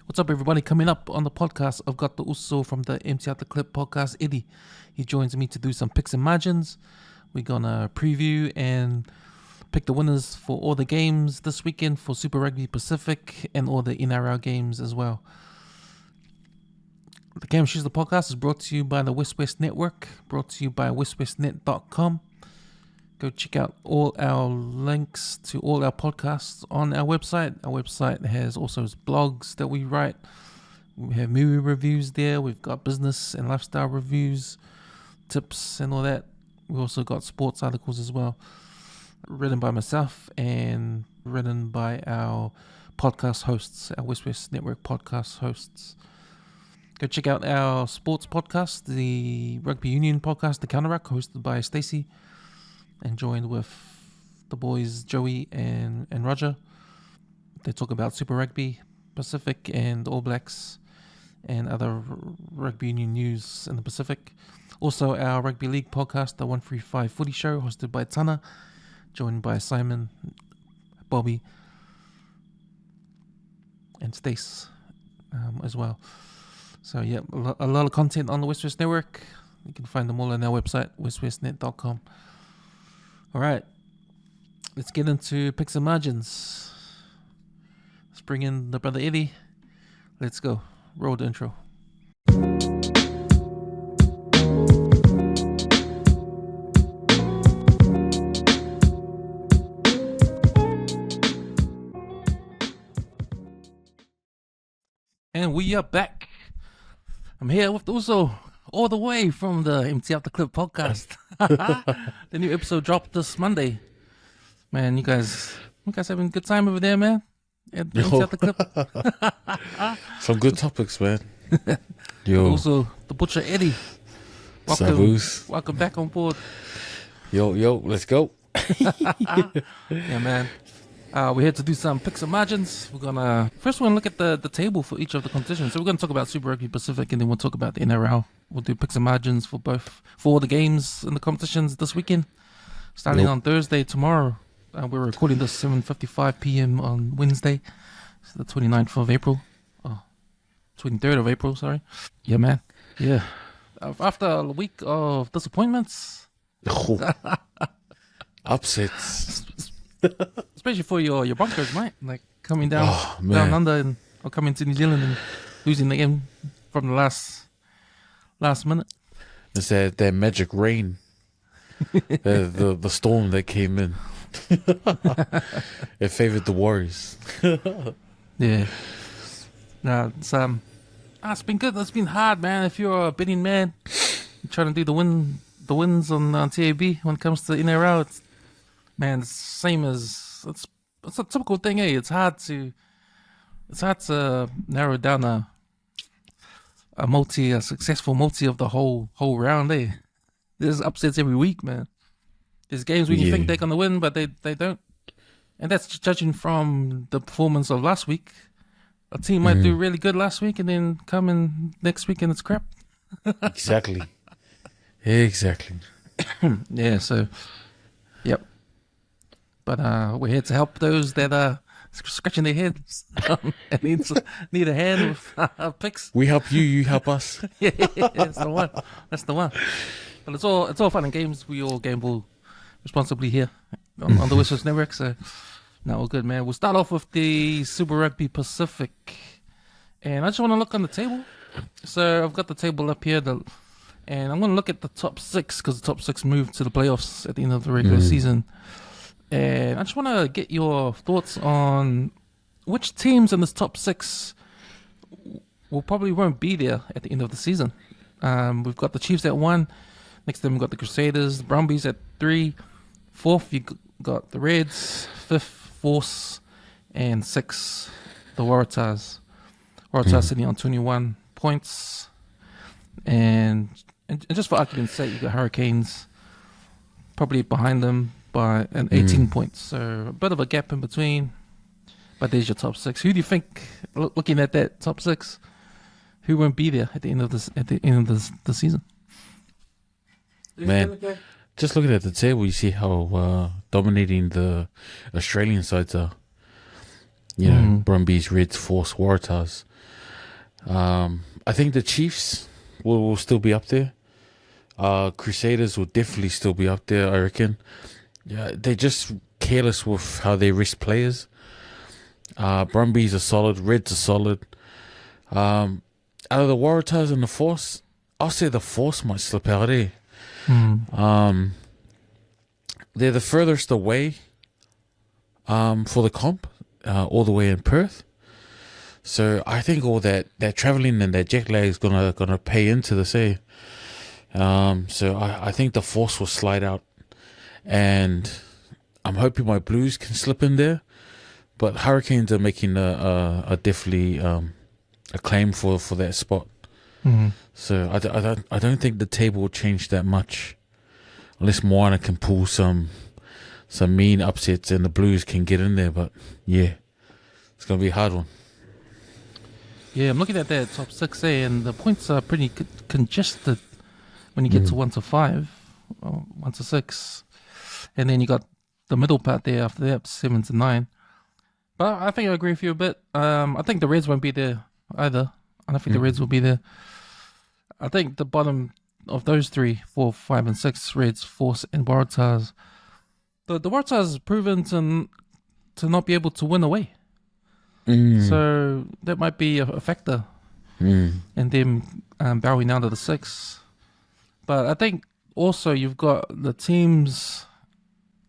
What's up, everybody? Coming up on the podcast, I've got the Uso from the Empty Out the Clip podcast, Eddie. He joins me to do some picks and margins. We're going to preview and pick the winners for all the games this weekend for Super Rugby Pacific and all the NRL games as well. The Game Shoes, the podcast, is brought to you by the WesWes Network, brought to you by WesWesNet.com. Go check out all our links to all our podcasts on our website. Our website has also blogs that we write. We have movie reviews there. We've got business and lifestyle reviews, tips and all that. We also got sports articles as well, written by myself and written by our podcast hosts, our WesWes Network podcast hosts. Go check out our sports podcast, the Rugby Union podcast, The Counteract, hosted by Stacey, and joined with the boys Joey and Roger. They talk about Super Rugby Pacific and All Blacks and other rugby union news in the Pacific. Also our Rugby League podcast, the 135 Footy Show, hosted by Tana, joined by Simon, Bobby, and Stace as well. So yeah, a lot of content on the WesWes Network. You can find them all on our website, weswesnet.com. All right, let's get into picks and margins. Let's bring in the brother Eddie. Let's go. Roll the intro. And we are back. I'm here with Uso, all the way from the Empty Out the Clip podcast. The new episode dropped this Monday. Man, you guys having a good time over there, man? Empty Out the Clip. Some good topics, man. Yo. Also, the butcher Eddie. Welcome back on board. Yo, let's go. Yeah, man. We're here to do some picks and margins. We're gonna look at the table for each of the competitions. So we're gonna talk about Super Rugby Pacific, and then we'll talk about the NRL. We'll do picks and margins for all the games in the competitions this weekend, starting on Thursday tomorrow. We're recording this 7:55 p.m. on Wednesday, so the 29th of April. 23rd of April, sorry. Yeah, man. Yeah. After a week of disappointments. Upsets. Especially for your Broncos, mate. Like coming down under or coming to New Zealand and losing the game from the last minute. It's that magic rain. the storm that came in. It favored the Warriors. Yeah. No, it's been good. It's been hard, man. If you're a betting man, you're trying to do the wins on TAB when it comes to NRL, it's same as it's a typical thing, eh? It's hard to narrow down a successful multi of the whole round, eh? There's upsets every week, man. There's games where you think they're gonna win, but they don't, and that's judging from the performance of last week. A team might do really good last week, and then come in next week and it's crap. Exactly. Yeah. So, yep. But we're here to help those that are scratching their heads and need a hand with picks. We help you, you help us. Yeah, that's the one. But it's all fun and games. We all gamble responsibly here on the WesWes Network. So, no, all good, man. We'll start off with the Super Rugby Pacific, and I just want to look on the table. So I've got the table up here, and I'm going to look at the top six because the top six moved to the playoffs at the end of the regular season. And I just want to get your thoughts on which teams in this top six won't be there at the end of the season. We've got the Chiefs at 1. Next to them, we've got the Crusaders, the Brumbies at 3. 4th, you got the Reds. 5th, Force. And 6th, the Waratahs. Waratahs sitting on 21 points. And just for argument's sake, you got Hurricanes probably behind them by 18 points, so a bit of a gap in between, but there's your top six. Who do you think, looking at that top six, who won't be there at the end of the season? Man, just looking at the table, you see how dominating the Australian sides are. You know, Brumbies, Reds, Force, Waratahs. I think the Chiefs will still be up there. Crusaders will definitely still be up there, I reckon. Yeah, they're just careless with how they rest players. Brumbies are solid, Reds are solid. Out of the Waratahs and the Force, I'll say the Force might slip out there. They're the furthest away for the comp, all the way in Perth. So I think all that travelling and that jet lag is gonna pay into this, eh? So I think the Force will slide out, and I'm hoping my Blues can slip in there. But Hurricanes are making a definitely a claim for that spot. So I don't think the table will change that much, unless Moana can pull some mean upsets and the Blues can get in there. But yeah, it's gonna be a hard one. Yeah, I'm looking at that top 6A, and the points are pretty congested when you get to 1 to 5, or 1 to 6. And then you got the middle part there after that, 7 to 9. But I think I agree with you a bit. I think the Reds won't be there either. I don't think the Reds will be there. I think the bottom of those 3, 4, 5, and 6, Reds, Force, and Waratahs, the Waratahs proven to not be able to win away. So that might be a factor in them bowing out of the 6. But I think also you've got the teams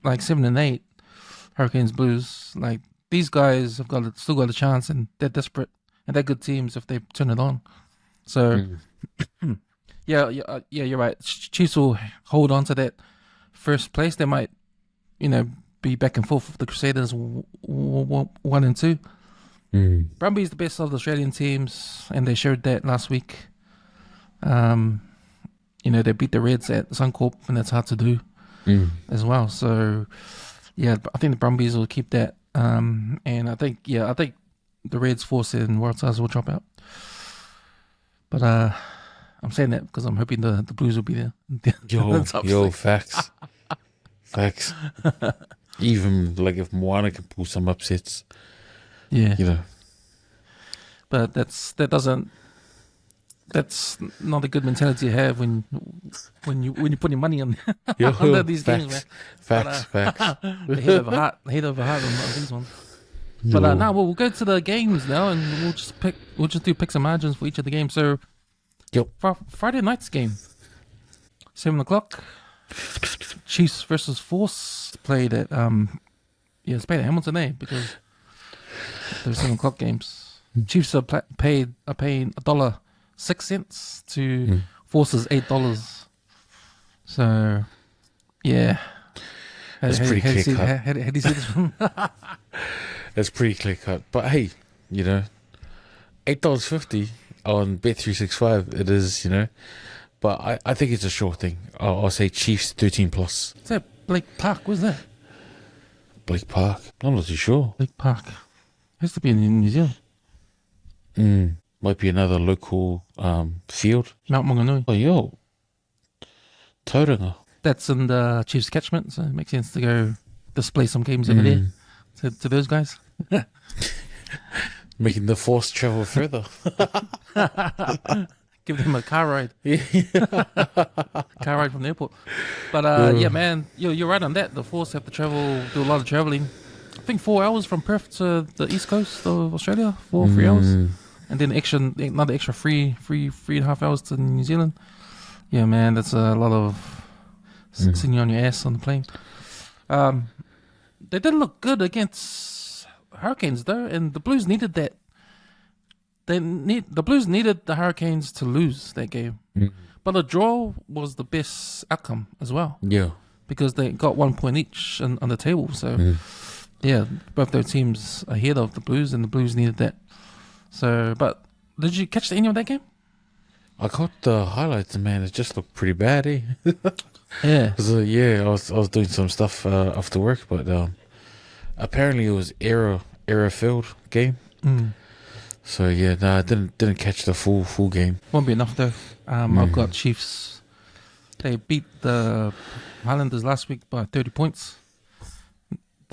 like 7 and 8, Hurricanes, Blues. Like these guys have still got a chance, and they're desperate, and they're good teams if they turn it on. So yeah, you're right. Chiefs will hold on to that first place. They might, be back and forth with the Crusaders 1 and 2. Brumbies the best of the Australian teams, and they showed that last week. They beat the Reds at Suncorp, and that's hard to do as well. So, yeah, I think the Brumbies will keep that. And I think the Reds, Force, and Waratahs will drop out. But I'm saying that because I'm hoping the Blues will be there. Yo, facts. Facts. Even like if Moana can pull some upsets. Yeah. But that's not a good mentality to have when you put your money on under these games, man. Facts. The head over heart on these ones. But now we'll go to the games now, and we'll just do picks and margins for each of the games. So, Friday night's game, 7:00. Chiefs versus Force played at it's played at Hamilton, because they're 7:00 games. Chiefs are paying $1.06 to Force's $8. So yeah, that's pretty clear cut. How do you see this one? That's pretty clear cut. But hey, $8.50 on Bet365. It is, But I think it's a sure thing. I'll say Chiefs 13 plus. Is that Blake Park? What's that? Blake Park? I'm not too sure. Blake Park. Has to be in New Zealand. Might be another local field. Mount Maunganui. Oh, yo. Tauranga. That's in the Chiefs catchment, so it makes sense to go display some games over there to those guys. Making the Force travel further. Give them a car ride. Car ride from the airport. But yeah, man, you're right on that. The Force have to do a lot of travelling. I think 4 hours from Perth to the east coast of Australia. 3 hours. And then another extra 3.5 hours to New Zealand. Yeah, man, that's a lot of sitting on your ass on the plane. They didn't look good against Hurricanes though, and the Blues needed that. The Blues needed the Hurricanes to lose that game. But a draw was the best outcome as well. Yeah. Because they got 1 point each on the table. So, yeah, both those teams ahead of the Blues, and the Blues needed that. So, but did you catch any of that game? I caught the highlights, man. It just looked pretty bad, eh? Yeah. I was doing some stuff after work, but apparently it was error-filled game. So yeah, I didn't catch the full game. Won't be enough though. I've got Chiefs. They beat the Highlanders last week by 30 points.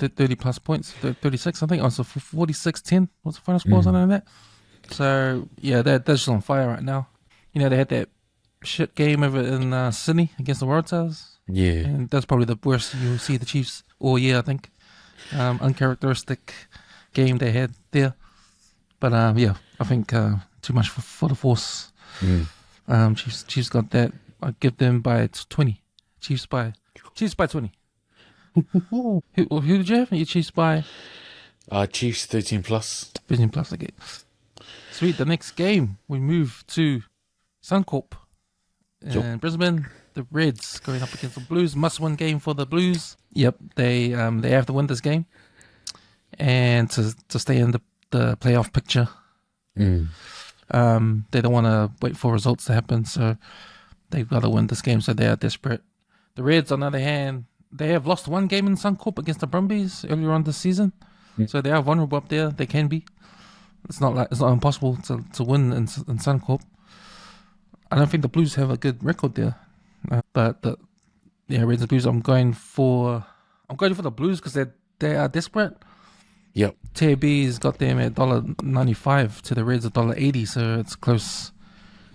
30 plus points, 36, I think. Also, 46-10 was the final score, something like that. So, yeah, they're just on fire right now. They had that shit game over in Sydney against the Waratahs. Yeah. And that's probably the worst you'll see the Chiefs all year, I think. Uncharacteristic game they had there. But, yeah, I think too much for the Force. Chiefs got that. I give them by 20. Chiefs by 20. Who did you have? Your Chiefs by? Chiefs 13 plus. 13 plus, okay. Sweet. The next game, we move to Suncorp in Brisbane. The Reds going up against the Blues. Must-win game for the Blues. Yep, they have to win this game and to stay in the playoff picture. They don't want to wait for results to happen, so they've got to win this game, so they are desperate. The Reds, on the other hand, they have lost one game in Suncorp against the Brumbies earlier on this season, so they are vulnerable up there. They can be. It's not impossible to win in Suncorp. I don't think the Blues have a good record there, but Reds and Blues. I'm going for the Blues because they are desperate. Yep. TAB's got them at $1.95 to the Reds at $1.80, so it's close.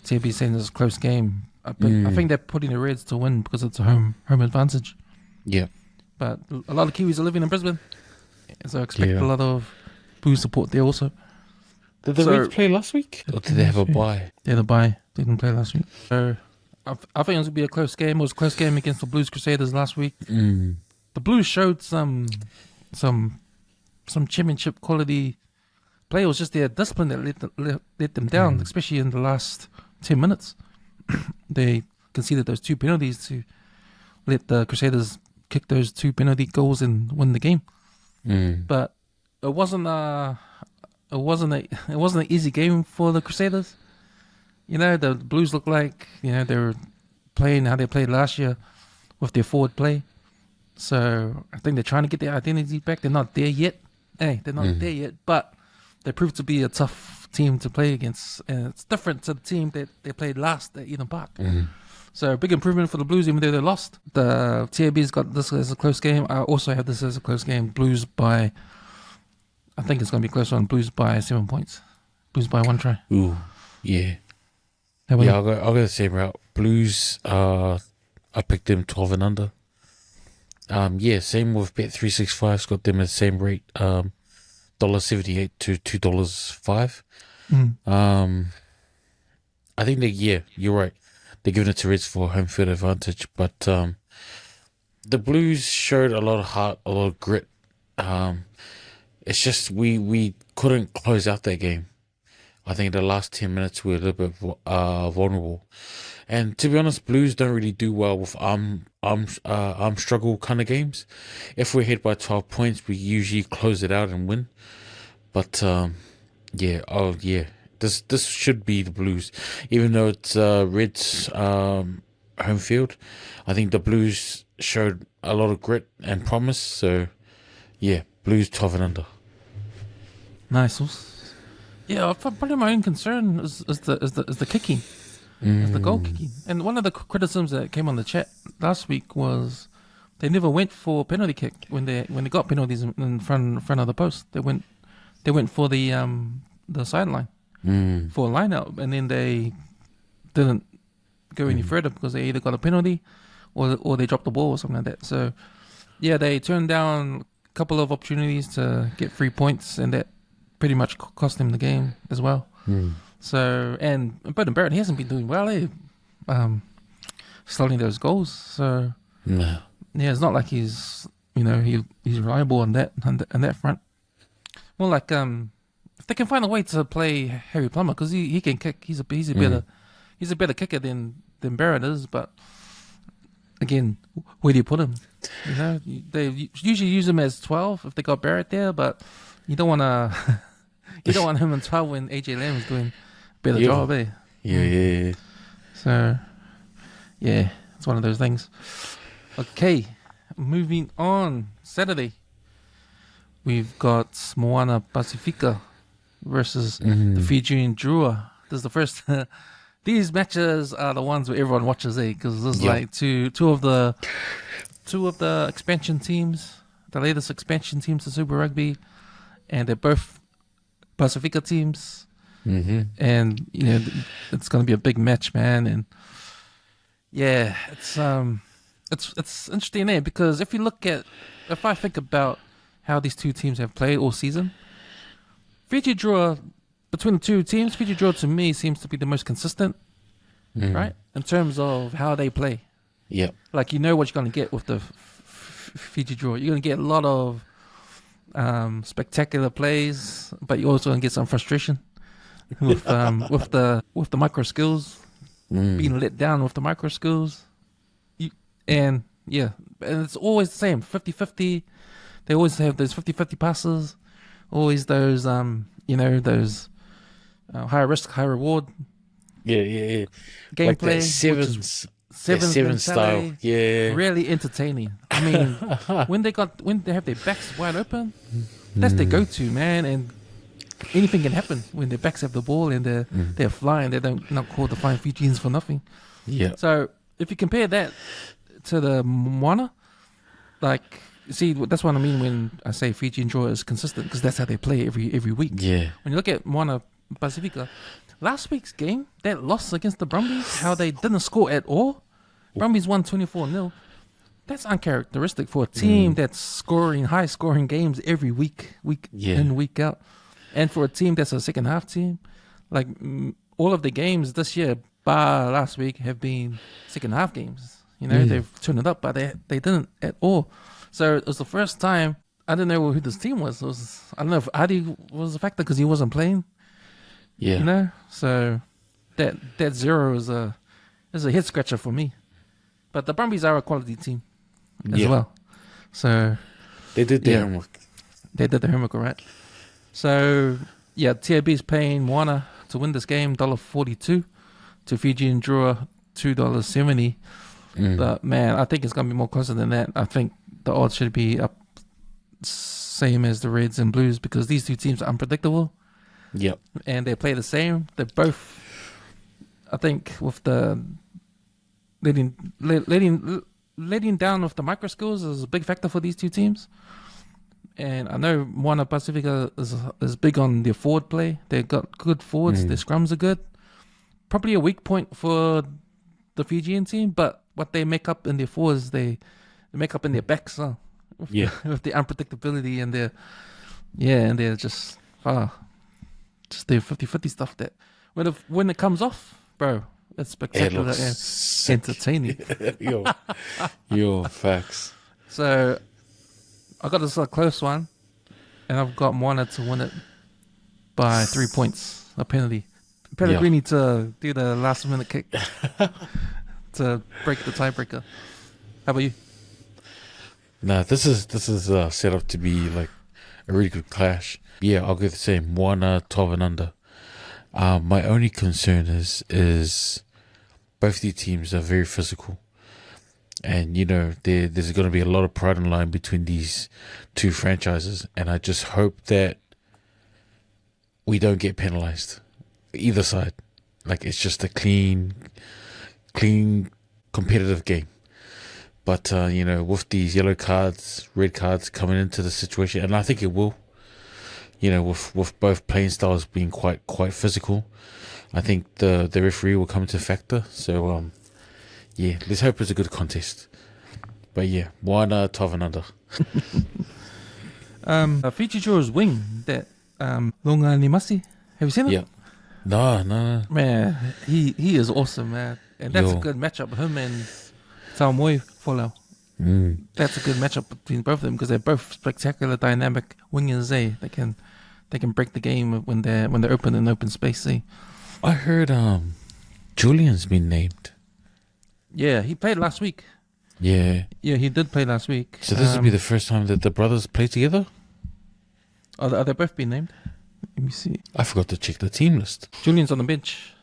TAB's saying it's a close game. But I think they're putting the Reds to win because it's a home advantage. Yeah. But a lot of Kiwis are living in Brisbane, so I expect a lot of Blues support there also. Did the Reds play last week? Or did they have a bye? They had a bye. They didn't play last week. So I think it's going to be a close game. It was a close game against the Blues Crusaders last week. The Blues showed some championship quality play. It was just their discipline that let them down, especially in the last 10 minutes. They conceded those 2 penalties to let the Crusaders kick those 2 penalty goals and win the game. But it wasn't an easy game for the Crusaders. The Blues look like they were playing how they played last year with their forward play. So I think they're trying to get their identity back. They're not there yet. They're not there yet, but they proved to be a tough team to play against, and it's different to the team that they played last at Eden Park. So big improvement for the Blues, even though they lost. The TAB's got this as a close game. I also have this as a close game. Blues by, I think it's going to be close one. Blues by 7 points. Blues by 1 try. Ooh, yeah. I'll go the same route. Blues, I picked them 12 and under. Same with Bet365's got them at the same rate, $1.78 to $2.05. I think you're right. They're giving it to Reds for home field advantage, but the Blues showed a lot of heart, a lot of grit. It's just we couldn't close out that game. I think the last 10 minutes we were a little bit vulnerable. And to be honest, Blues don't really do well with arm struggle kind of games. If we're hit by 12 points, we usually close it out and win. But this should be the Blues, even though it's Reds home field. I think the Blues showed a lot of grit and promise. So Blues 12 and under. Nice. Yeah, probably my own concern is the kicking. It's the goal kicking. And one of the criticisms that came on the chat last week was they never went for penalty kick when they got penalties in front of the post. They went for the sideline for a line out, and then they didn't go any further because they either got a penalty or they dropped the ball or something like that. So they turned down a couple of opportunities to get 3 points, and that pretty much cost him the game as well. So, and Bowden Barrett, he hasn't been doing well, slotting those goals. So, it's not like he's reliable on that front. More like if they can find a way to play Harry Plummer, because he can kick. He's a better kicker than Barrett is. But again, where do you put him? They usually use him as 12 if they got Barrett there, but you don't want to. You don't want him in 12 when AJ Lamb is doing a better job, eh? Yeah. So, it's one of those things. Okay, moving on. Saturday, we've got Moana Pacifica versus the Fijian Drua. This is the first. These matches are the ones where everyone watches, because this is like two of the expansion teams the latest expansion teams to Super Rugby, and they're both Pacifica teams. Mm-hmm. And it's going to be a big match, man. And yeah, it's interesting there because if I think about how these two teams have played all season, Fiji draw between the two teams, Fiji draw to me seems to be the most consistent, right? In terms of how they play. Yep. Like, what you're going to get with the Fiji draw. You're going to get a lot of spectacular plays, but you're also going to get some frustration with the micro skills, being let down with the micro skills. And it's always the same, 50-50. They always have those 50-50 passes, always those, those high risk, high reward. Yeah. Gameplay. Like that seven style. Yeah. Really entertaining. I mean, when they have their backs wide open, that's their go-to, man. And anything can happen when their backs have the ball and they're flying. They don't not call the flying Fijians for nothing. Yeah. So if you compare that to the Moana, like, see, that's what I mean when I say Fiji and draw is consistent, because that's how they play every week. Yeah. When you look at Moana Pacifica, last week's game, that loss against the Brumbies, how they didn't score at all. Brumbies won 24-0. That's uncharacteristic for a team that's scoring high-scoring games every week in, week out. And for a team that's a second-half team, like all of the games this year, bar last week, have been second-half games. They've turned it up, but they didn't at all. So it was the first time I didn't know who this team was. I don't know if Adi was a factor because he wasn't playing. Yeah. So that 0 is a head scratcher for me. But the Brumbies are a quality team as well. So they did their homework. They did their homework, all right. So TAB is paying Moana to win this game $1.42, to Fijian draw $2.70. But man, I think it's gonna be more closer than that. I think the odds should be up, same as the Reds and Blues, because these two teams are unpredictable. Yep. And they play the same. They're both, I think, with the letting down with the micro skills is a big factor for these two teams. And I know Moana Pacifica is big on their forward play. They've got good forwards. Their scrums are good. Probably a weak point for the Fijian team, but what they make up in their forwards, they make up in their backs. With the unpredictability and they're just their 50-50 stuff that when it comes off, bro, it's spectacular and entertaining. Yo, facts. So I got this close one, and I've got Moana to win it by 3 points, a penalty. Pellegrini to do the last minute kick to break the tiebreaker. How about you? Nah, this is set up to be like a really good clash. Yeah, I'll go the same. Moana 12 and under. My only concern is both these teams are very physical, and there's going to be a lot of pride in line between these two franchises, and I just hope that we don't get penalized either side. Like, it's just a clean competitive game. But with these yellow cards, red cards coming into the situation, and I think it will, with both playing styles being quite physical, I think the referee will come into factor. So let's hope it's a good contest. But Moana 12 and under. Fiji Draw's wing, that Longa Nimasi. Have you seen it? Yeah. No. Man, he is awesome, man. And that's a good matchup. Him and Samoy Folau. That's a good matchup between both of them, because they're both spectacular, dynamic wingers. They can break the game when they're open in open space. I heard Julian's been named. Yeah, he played last week. Yeah, he did play last week. So this will be the first time that the brothers play together? Are they both been named? Let me see. I forgot to check the team list. Julian's on the bench.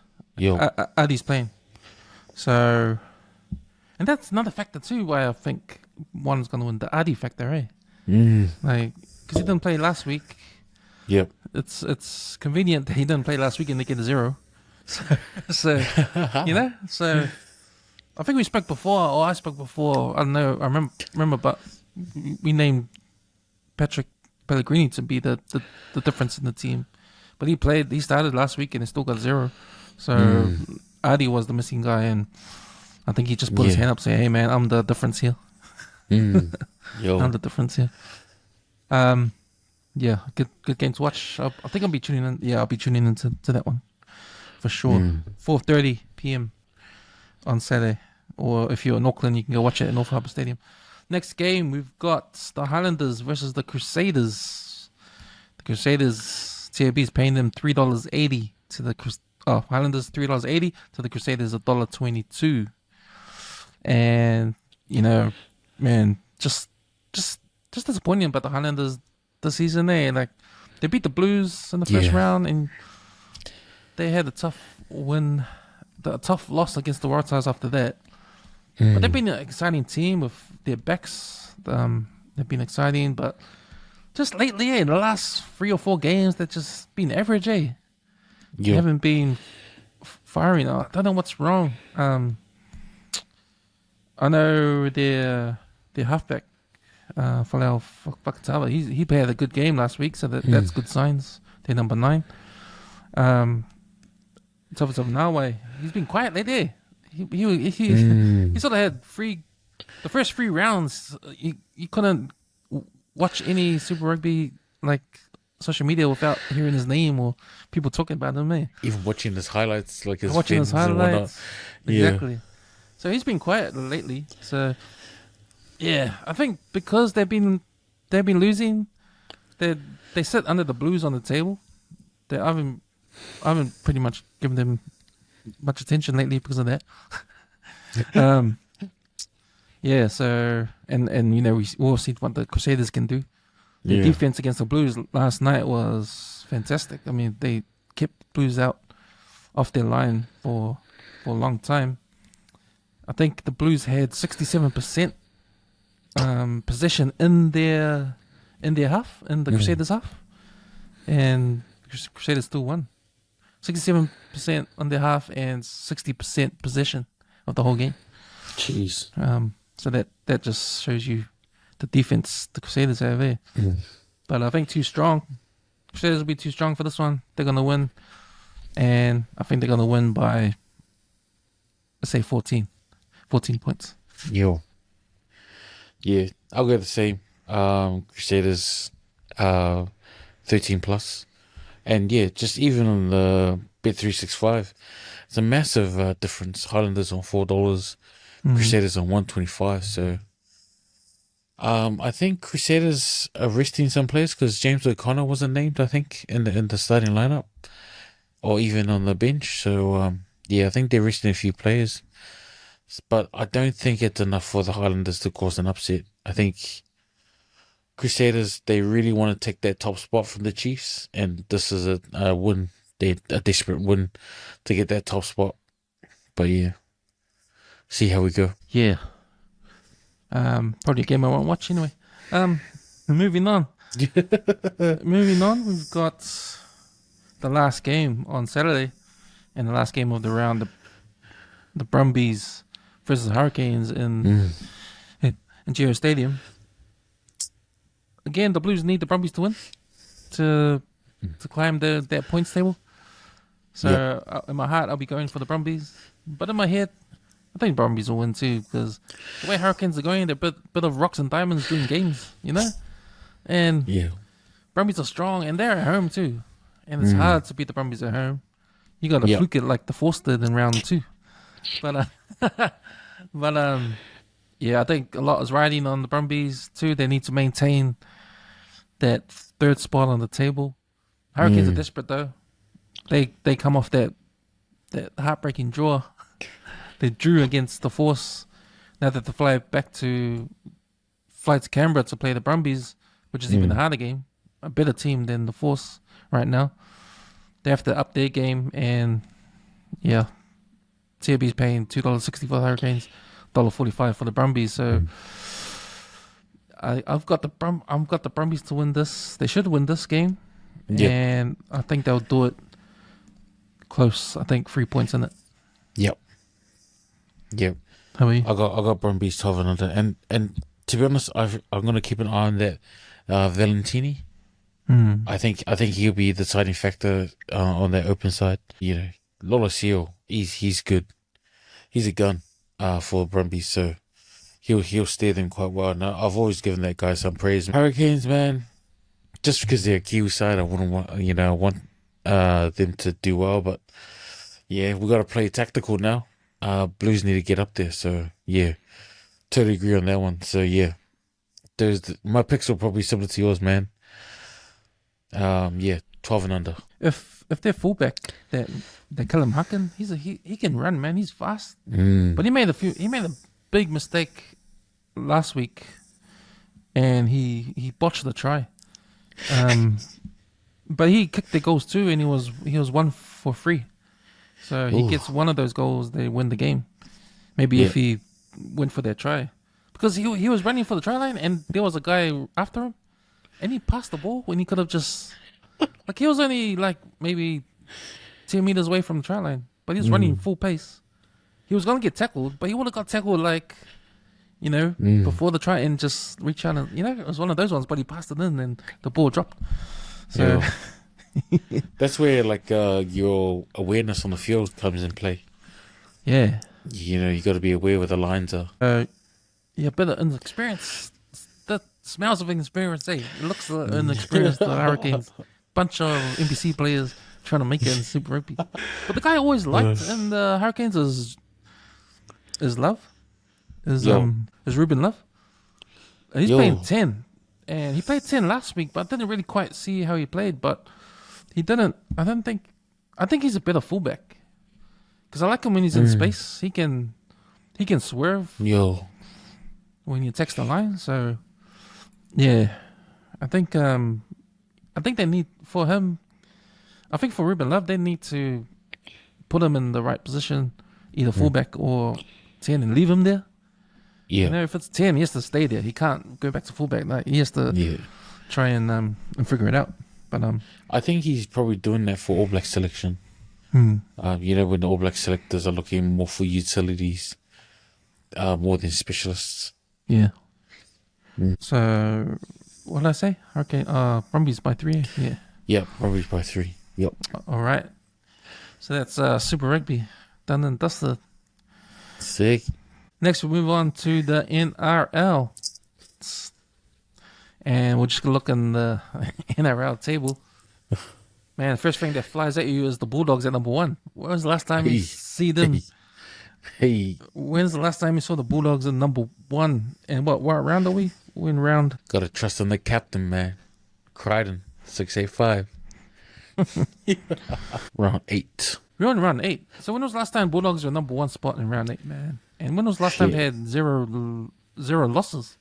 Adi's playing. So, and that's another factor too why I think one's going to win, the Adi factor, Like, because he didn't play last week. Yep. It's convenient that he didn't play last week and they get a 0. So So I think we spoke before, or I spoke before. I don't know. I remember, but we named Patrick Pellegrini to be the difference in the team. But he started last week and he still got 0. So Adi was the missing guy, and I think he just put his hand up, saying, "Hey man, I'm the difference here. Yo. I'm the difference here." Yeah, good game to watch. I think I'll be tuning in. Yeah, I'll be tuning into that one for sure. 4:30 p.m. on Saturday, or if you're in Auckland, you can go watch it at North Harbour Stadium. Next game, we've got the Highlanders versus the Crusaders. The Crusaders, TAB is paying them $3.80 to the Highlanders $3.80 to the Crusaders $1.22. And man, just disappointing about the Highlanders this season. Like they beat the Blues in the first round, and they had a tough loss against the Waratahs after that. But they've been an exciting team with their backs. They've been exciting, but just lately, in the last 3 or 4 games, they've just been average. They haven't been firing. I don't know what's wrong. I know their halfback, Falau Fakatava, he had a good game last week, so that's good signs. They're number 9. Thomas of Nawe, he's been quiet lately. He sort of had the first 3 rounds. You couldn't watch any Super Rugby like social media without hearing his name or people talking about him. Even watching his highlights, like his watching his highlights, exactly. Yeah. So he's been quiet lately. So yeah, I think because they've been losing, they sit under the Blues on the table. I haven't pretty much given them much attention lately because of that. Yeah, so and we all see what the Crusaders can do. The defense against the Blues last night was fantastic. I mean, they kept Blues out off their line for a long time. I think the Blues had 67% possession in their half, in the Crusaders half, and Crusaders still won. 67% on their half and 60% possession of the whole game. Jeez. So that just shows you the defense the Crusaders have there. But I think too strong. Crusaders will be too strong for this one. They're going to win. And I think they're going to win by, let's say, 14 points. Yo. Yeah, I'll go the same. Crusaders 13 plus. And yeah, just even on the Bet365, it's a massive difference. Highlanders on $4, Crusaders on $1.25. So I think Crusaders are resting some players because James O'Connor wasn't named, I think, in the starting lineup or even on the bench. So yeah, I think they're resting a few players. But I don't think it's enough for the Highlanders to cause an upset. I think Crusaders, they really want to take that top spot from the Chiefs, and this is a win, a desperate win to get that top spot. But yeah, see how we go. Yeah. Probably a game I won't watch anyway. Moving on. We've got the last game on Saturday, and the last game of the round, the Brumbies versus Hurricanes in Geo Stadium. Again, the Blues need the Brumbies to win to climb that points table. So in my heart, I'll be going for the Brumbies. But in my head, I think Brumbies will win too, because the way Hurricanes are going, they're a bit of rocks and diamonds during games, And Brumbies are strong, and they're at home too. And it's hard to beat the Brumbies at home. You got to fluke it like the Force did in round 2. But yeah, I think a lot is riding on the Brumbies too. They need to maintain that 3rd spot on the table. Hurricanes are desperate though. They come off that heartbreaking draw. They drew against the Force. Now that they fly to Canberra to play the Brumbies, which is even a harder game, a better team than the Force right now. They have to up their game, and yeah, TAB's paying $2.60 for the Hurricanes, $1.45 for the Brumbies. So I've got the Brumbies to win this. They should win this game, and I think they'll do it close. I think 3 points in it. Yep. How are you? I got Brumbies 12 and under, and to be honest, I'm gonna keep an eye on Valentini. I think he'll be the deciding factor on that open side. You know, Lolosio, he's good. He's a gun for Brumbies, so he'll steer them quite well. Now, I've always given that guy some praise. Hurricanes, man, just because they're a Kiwi side, I wouldn't want them to do well, but yeah, we got to play tactical now. Blues need to get up there, so yeah, totally agree on that one. So yeah, my picks are probably similar to yours, man. 12 and under. If their fullback, that Callum Hucken, he can run, man. He's fast, but he made a big mistake last week, and he botched the try. But he kicked the goals too, and he was 1 for 3. So he gets one of those goals, they win the game. Maybe if he went for that try, because he was running for the try line, and there was a guy after him. And he passed the ball when he could have just... Like, he was only, like, maybe 10 meters away from the try line. But he was running full pace. He was going to get tackled, but he would have got tackled, like, before the try and just reach out. And, it was one of those ones, but he passed it in and the ball dropped. So... Yeah. That's where, like, your awareness on the field comes in play. Yeah. You got to be aware where the lines are. Yeah, better inexperience. That smells of inexperience, eh? It looks inexperienced, the Hurricanes. Bunch of NPC players trying to make it in Super Rugby. But the guy I always liked in the Hurricanes is Love. Is Ruben Love. He's playing 10. And he played 10 last week, but I didn't really quite see how he played. But he didn't... I think he's a better fullback. Because I like him when he's in space. He can swerve when he attacks the line. So... Yeah, I think they need for him. I think for Ruben Love, they need to put him in the right position, either fullback or 10, and leave him there. Yeah, if it's 10, he has to stay there. He can't go back to fullback. Like, he has to try and figure it out. But I think he's probably doing that for All Black selection. When the All Black selectors are looking more for utilities, more than specialists. Yeah. So, what did I say? Okay, Brumbies by 3. Yeah. Yep, Brumbies by 3. Yep. All right. So that's Super Rugby done and dusted. Sick. Next, we move on to the NRL, and we'll just look in the NRL table. Man, the first thing that flies at you is the Bulldogs at number 1. When was the last time you see them? Hey. When's the last time you saw the Bulldogs in number 1? And what round are we? We're in round... Gotta trust in the captain, man. Crichton, 685. Round 8. We're on round 8. So when was the last time Bulldogs were number 1 spot in round 8, man? And when was the last time they had zero losses?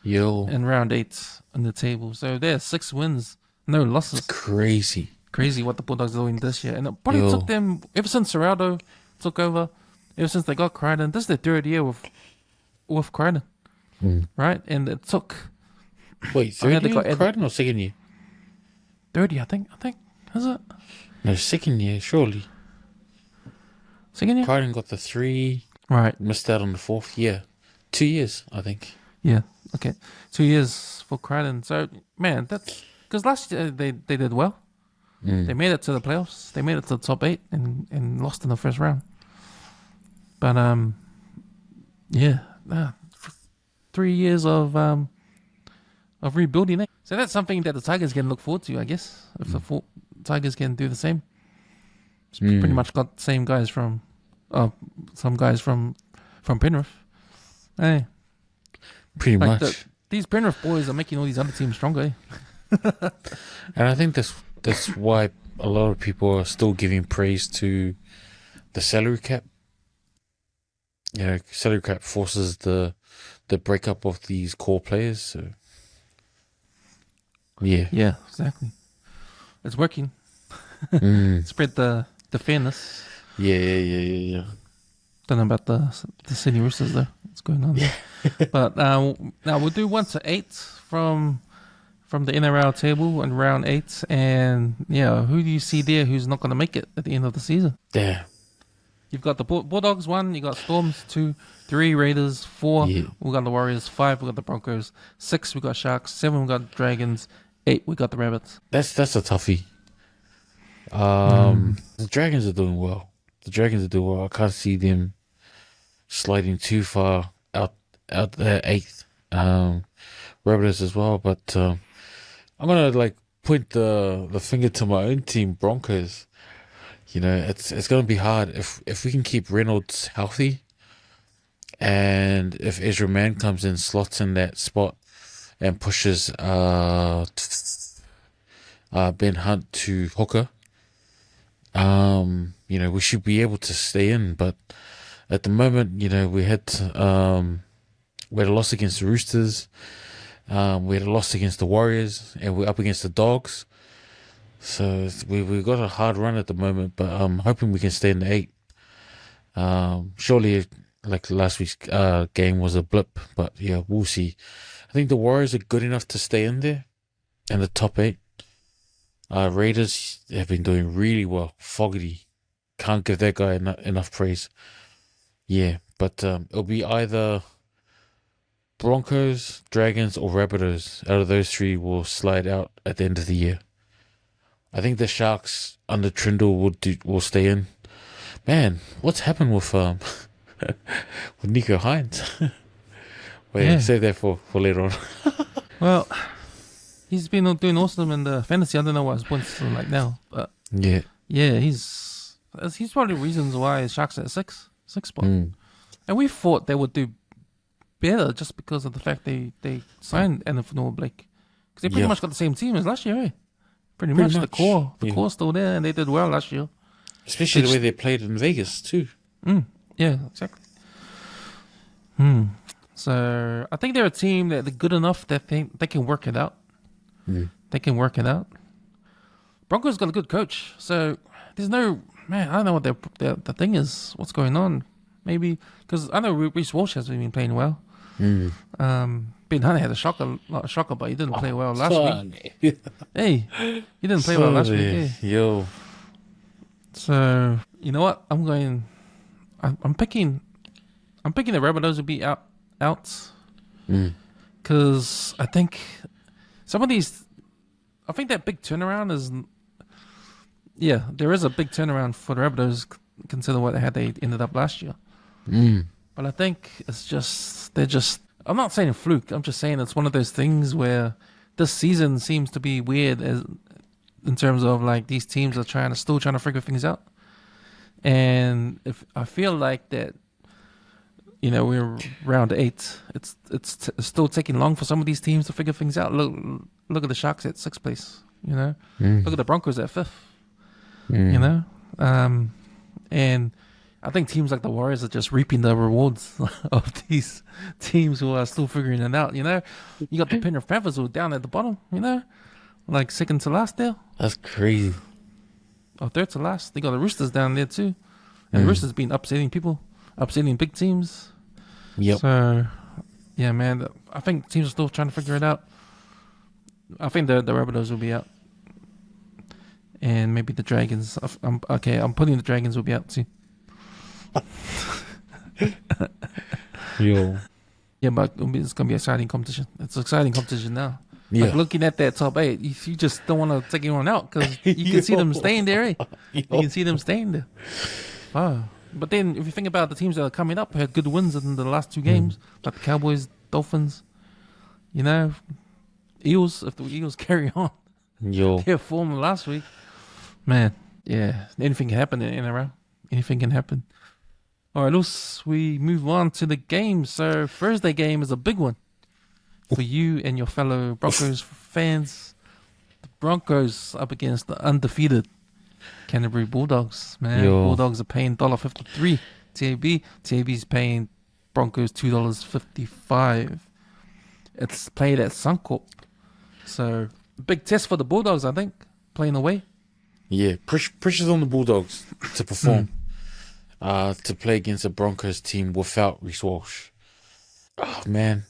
In round 8 on the table. So there's 6 wins, no losses. It's crazy. Crazy what the Bulldogs are doing this year. And it probably took them, ever since Serraldo took over, ever since they got Crichton, this is their 3rd year with Crichton. Right? And it took... Wait, 3rd year Crichton or 2nd year? 3rd year, I think. Is it? No, 2nd year, surely. 2nd year? Crichton got the 3. Right. Missed out on the 4th. Yeah. 2 years, I think. Yeah. Okay. 2 years for Crichton. So, man, that's... Because last year they did well. They made it to the playoffs. They made it to the top 8 and lost in the first round. But, 3 years of rebuilding it. So that's something that the Tigers can look forward to, I guess. If the Tigers can do the same. It's pretty much got the same guys from... some guys from Penrith. Hey. Pretty much. These Penrith boys are making all these other teams stronger. And I think that's why a lot of people are still giving praise to the salary cap. Salary cap forces the breakup of these core players. So. Yeah. Yeah, exactly. It's working. Spread the fairness. Yeah. Don't know about the Sydney Roosters though. What's going on there? But now we'll do 1 to 8 from the NRL table in round 8, and who do you see there who's not going to make it at the end of the season? Yeah. You've got the Bulldogs 1, you got Storms 2, 3 Raiders, 4 Yeah. we got the Warriors, 5 we got the Broncos, 6 we got Sharks, 7 we got Dragons, 8 we got the Rabbits. That's a toughie. The Dragons are doing well. I can't see them sliding too far out there, 8th. Rabbits as well, but I'm gonna like point the finger to my own team, Broncos. You know, it's gonna be hard if we can keep Reynolds healthy, and if Ezra Mann comes in, slots in that spot, and pushes Ben Hunt to hooker. You know, we should be able to stay in, but at the moment, you know, we had a loss against the Roosters, we had a loss against the Warriors, and we're up against the Dogs. So we got a hard run at the moment, but I'm hoping we can stay in the 8. Surely, like last week's game was a blip, but yeah, we'll see. I think the Warriors are good enough to stay in there, in the top 8. Raiders have been doing really well. Fogarty, can't give that guy enough praise. Yeah, but it'll be either Broncos, Dragons, or Rabbitohs. Out of those 3 will slide out at the end of the year. I think the Sharks under Trindle will stay in. Man, what's happened with with Nico Hines? Wait, Yeah. save that for later on. Well, he's been doing awesome in the fantasy. I don't know what his points are like now, but Yeah. yeah, he's probably the reasons why Sharks at 6 spot. Mm. And we thought they would do better just because of the fact they signed Anthony Blake, because they pretty Yeah. much got the same team as last year, eh? Pretty Pretty much. much, The yeah. core's still there, and they did well last year. Especially the way they played in Vegas too. Yeah, exactly. So I think they're a team that they're good enough that they can work it out. They can work it out. Broncos got a good coach, so there's no man. I don't know what the thing is. What's going on? Maybe because I know Reece Walsh has been playing well. Ben Hunt had a shocker, but he didn't play well last week. Hey, he didn't play well last week. Yeah. Yo. So you know what? I'm picking the Rabbitohs to be out because I think some of these. I think that big turnaround is. Yeah, there is a big turnaround for the Rabbitohs. Consider what they ended up last year. But I think it's just they're just. I'm not saying a fluke. I'm just saying it's one of those things where this season seems to be weird in terms of like these teams are still trying to figure things out. And if I feel like that, you know, we're round 8. It's still taking long for some of these teams to figure things out. Look at the Sharks at 6th place. You know, look at the Broncos at 5th. You know, and I think teams like the Warriors are just reaping the rewards of these teams who are still figuring it out. You know, you got the Penrith Panthers who are down at the bottom. You know, like second to last there. That's crazy. Or third to last. They got the Roosters down there too, and the Roosters been upsetting people, upsetting big teams. Yep. So, yeah, man, I think teams are still trying to figure it out. I think the Rabbitohs will be out, and maybe the Dragons. I'm putting the Dragons will be out too. Yo. Yeah, but it's gonna be an exciting competition. It's an exciting competition now. Yeah. Like looking at that top 8, you just don't want to take anyone out because you can see them staying there. Eh? You can see them staying there. Wow. But then, if you think about the teams that are coming up, who had good wins in the last 2 games, like the Cowboys, Dolphins, you know, Eagles. If the Eagles carry on Yo. their form last week, man, yeah, anything can happen in a round. Anything can happen. All right, Luz, we move on to the game. So Thursday game is a big one for you and your fellow Broncos fans. The Broncos up against the undefeated Canterbury Bulldogs. Man, Yo. Bulldogs are paying $1.53 TAB. TAB's paying Broncos $2.55. It's played at Suncorp. So big test for the Bulldogs, I think, playing away. Yeah. Pressure's on the Bulldogs to perform. To play against the Broncos team without Reece Walsh. Oh man,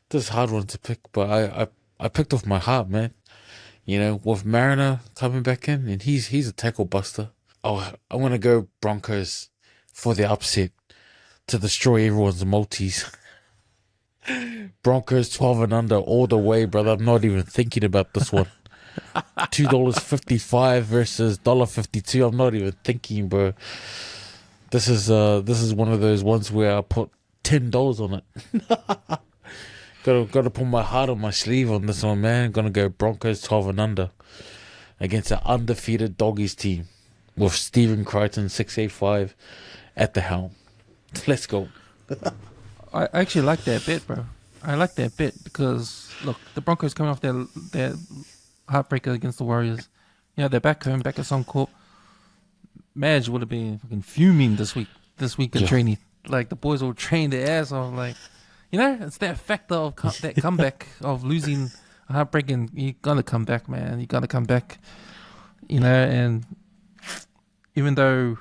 this is a hard one to pick, but I picked off my heart, man. You know, with Mariner coming back in, and he's a tackle buster. Oh, I want to go Broncos for the upset to destroy everyone's multis. Broncos 12 and under all the way, brother. I'm not even thinking about this one. $2.55 versus $1.52. I'm not even thinking, bro. This is one of those ones where I put $10 on it. Gotta put my heart on my sleeve on this one, man. Gonna go Broncos 12 and under against an undefeated Doggies team with Stephen Crichton 685 at the helm. Let's go. I actually like that bet, bro. I like that bet because look, the Broncos coming off their heartbreaker against the Warriors. You know, they're back home, back at Suncorp. Madge would have been fucking fuming this week in training. Like the boys will train their ass off. Like, you know, it's that factor of that comeback of losing a heartbreaking. You gotta come back, man. You gotta come back. You know, and even though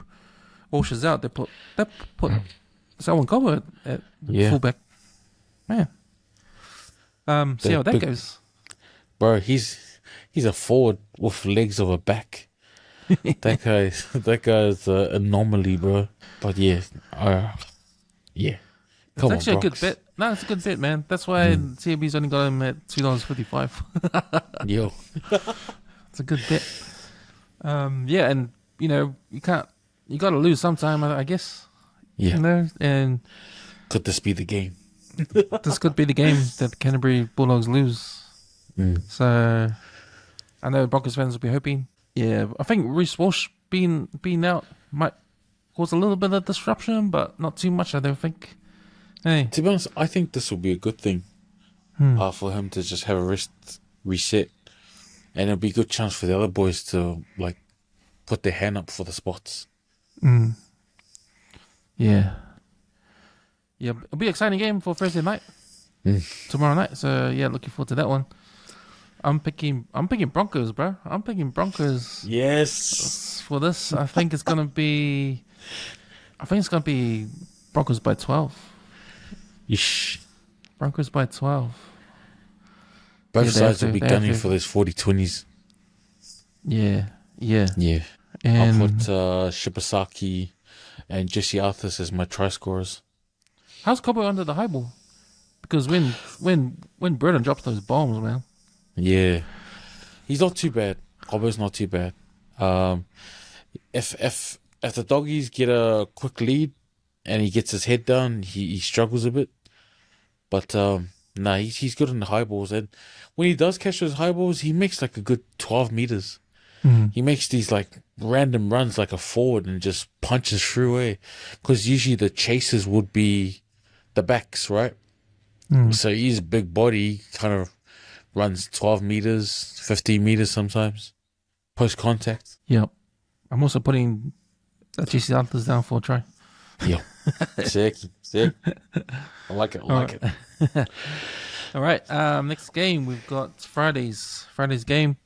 Walsh is out, they put Selwyn Cobber at fullback. Man. See how that goes. Bro, he's a forward with legs of a back. that guy's an anomaly, bro. But yeah. It's actually a good bet. No, it's a good bet, man. That's why CAB's only got him at $2.55. Yo. It's a good bet. Yeah, and you know, you gotta lose sometime, I guess. Yeah. You know, and could this be the game? This could be the game that the Canterbury Bulldogs lose. So I know Broncos fans will be hoping. Yeah, I think Reece Walsh being out might cause a little bit of disruption, but not too much, I don't think. Hey. To be honest, I think this will be a good thing for him to just have a reset, and it'll be a good chance for the other boys to like put their hand up for the spots. Yeah, it'll be an exciting game for Thursday night, tomorrow night. So yeah, looking forward to that one. I'm picking Broncos, bro. I'm picking Broncos. Yes. For this, I think it's gonna be Broncos by 12. Yeesh. Broncos by 12. Both sides will be gunning for those 40-20s. Yeah. And I'll put Shibasaki and Jesse Arthurs as my try scorers. How's Cobo under the high ball? Because when Burton drops those bombs, man. Yeah, he's not too bad. Cobo's not too bad. If the Doggies get a quick lead and he gets his head down, he struggles a bit. But he's good in the high balls, and when he does catch those high balls, he makes like a good 12 meters. He makes these like random runs like a forward and just punches through away. Because usually the chasers would be the backs, right? So he's a big body, kind of runs 12 meters, 15 meters sometimes, post contact. Yep. I'm also putting JC Arthurs down for a try. Yeah. Sick. I like it. All right. Next game, we've got Friday's game.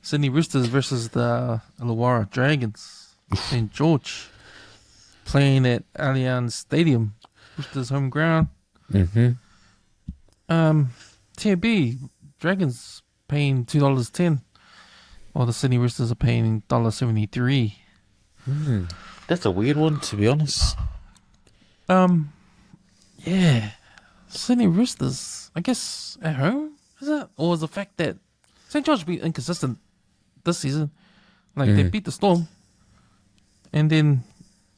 Sydney Roosters versus the Illawarra Dragons. St. George playing at Allianz Stadium. Roosters home ground. TAB, Dragons paying $2.10, while the Sydney Roosters are paying $1.73. That's a weird one, to be honest. Yeah. Sydney Roosters, I guess, at home, is it? Or is the fact that St. George been inconsistent this season? Like, they beat the Storm, and then,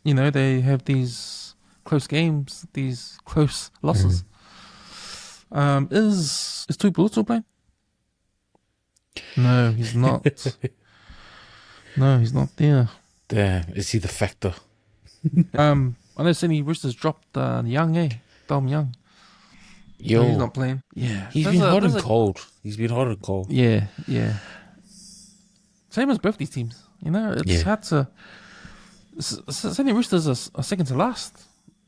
you know, they have these close games, these close losses. Is Tupu still playing? No, he's not. No, he's not there. Damn, is he the factor? I know Sydney Roosters dropped Young, Dom Young. Yo, no, he's not playing. Yeah, he's been hot and cold. He's been hot and cold. Yeah. Same as both these teams. You know, it's hard to. Sydney Roosters are second to last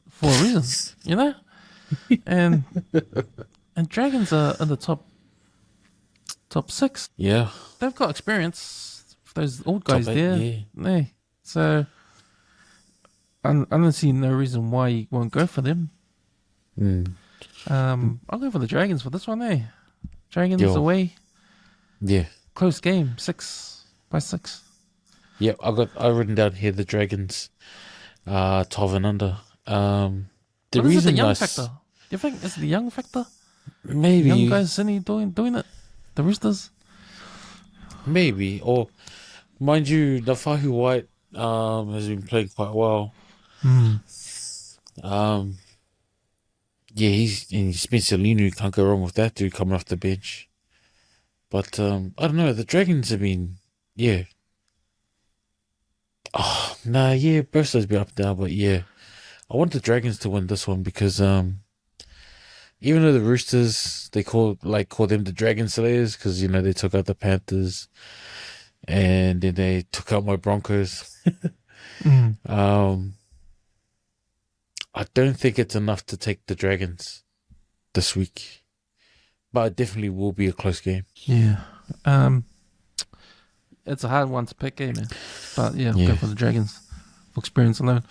for a reason. You know, and Dragons are in the top 6. Yeah, they've got experience. Those old guys top 8, there. Yeah. So I don't see no reason why you won't go for them. I'll go for the Dragons for this one. Dragons away. Yeah. Close game, 6 by 6. Yeah, I've written down here the Dragons. 12 and under. The What is it, the reason young factor? Do you think it's the young factor? maybe Young guys Sydney doing it? The Roosters? maybe, or mind you, the Fahu White has been playing quite well. Um, yeah, he's Spencer Linu. You can't go wrong with that dude coming off the bench. But I don't know. The Dragons have been, yeah. Oh nah, yeah. Burslow's been up and down, but yeah, I want the Dragons to win this one because even though the Roosters they call them the Dragon Slayers because they took out the Panthers and then they took out my Broncos. I don't think it's enough to take the Dragons this week, but it definitely will be a close game. Yeah. It's a hard one to pick, man. But yeah, Yeah. go for the Dragons for experience alone.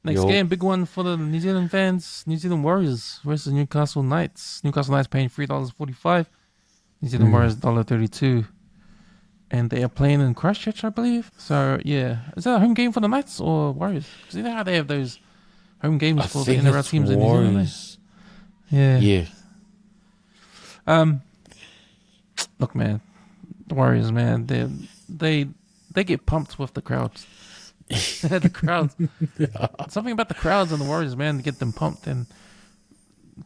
Next Yo. game, big one for the New Zealand fans. New Zealand Warriors versus Newcastle Knights. Newcastle Knights paying $3.45. New Zealand Warriors $1.32. And they are playing in Christchurch, I believe. So yeah, is that a home game for the Knights or Warriors? Because you know how they have those home games I for the think NRL it's teams in New Zealand. Warriors. Yeah. Yeah. Look, man, the Warriors, man, they get pumped with the crowds. The crowds. Something about the crowds and the Warriors, man, to get them pumped, and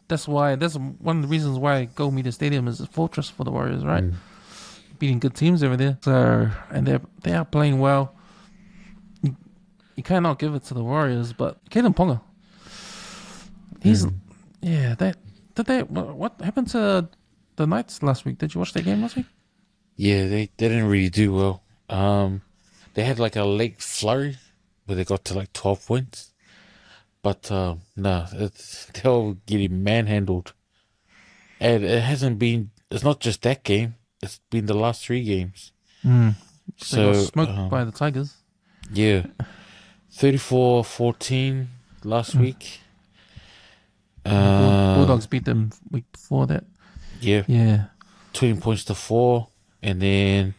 that's one of the reasons why Gold Media Stadium is a fortress for the Warriors, right? Beating good teams over there. So, and they are playing well. You cannot give it to the Warriors, but Caden Ponga, he's what happened to the Knights last week? Did you watch their game last week? Yeah, they didn't really do well. They had like a late flurry where they got to like 12 points. But they were getting manhandled. And it's not just that game, it's been the last 3 games. So they got smoked by the Tigers. Yeah. 34-14 last week. Bulldogs beat them week before that. Yeah. Yeah. 20 points to 4, and then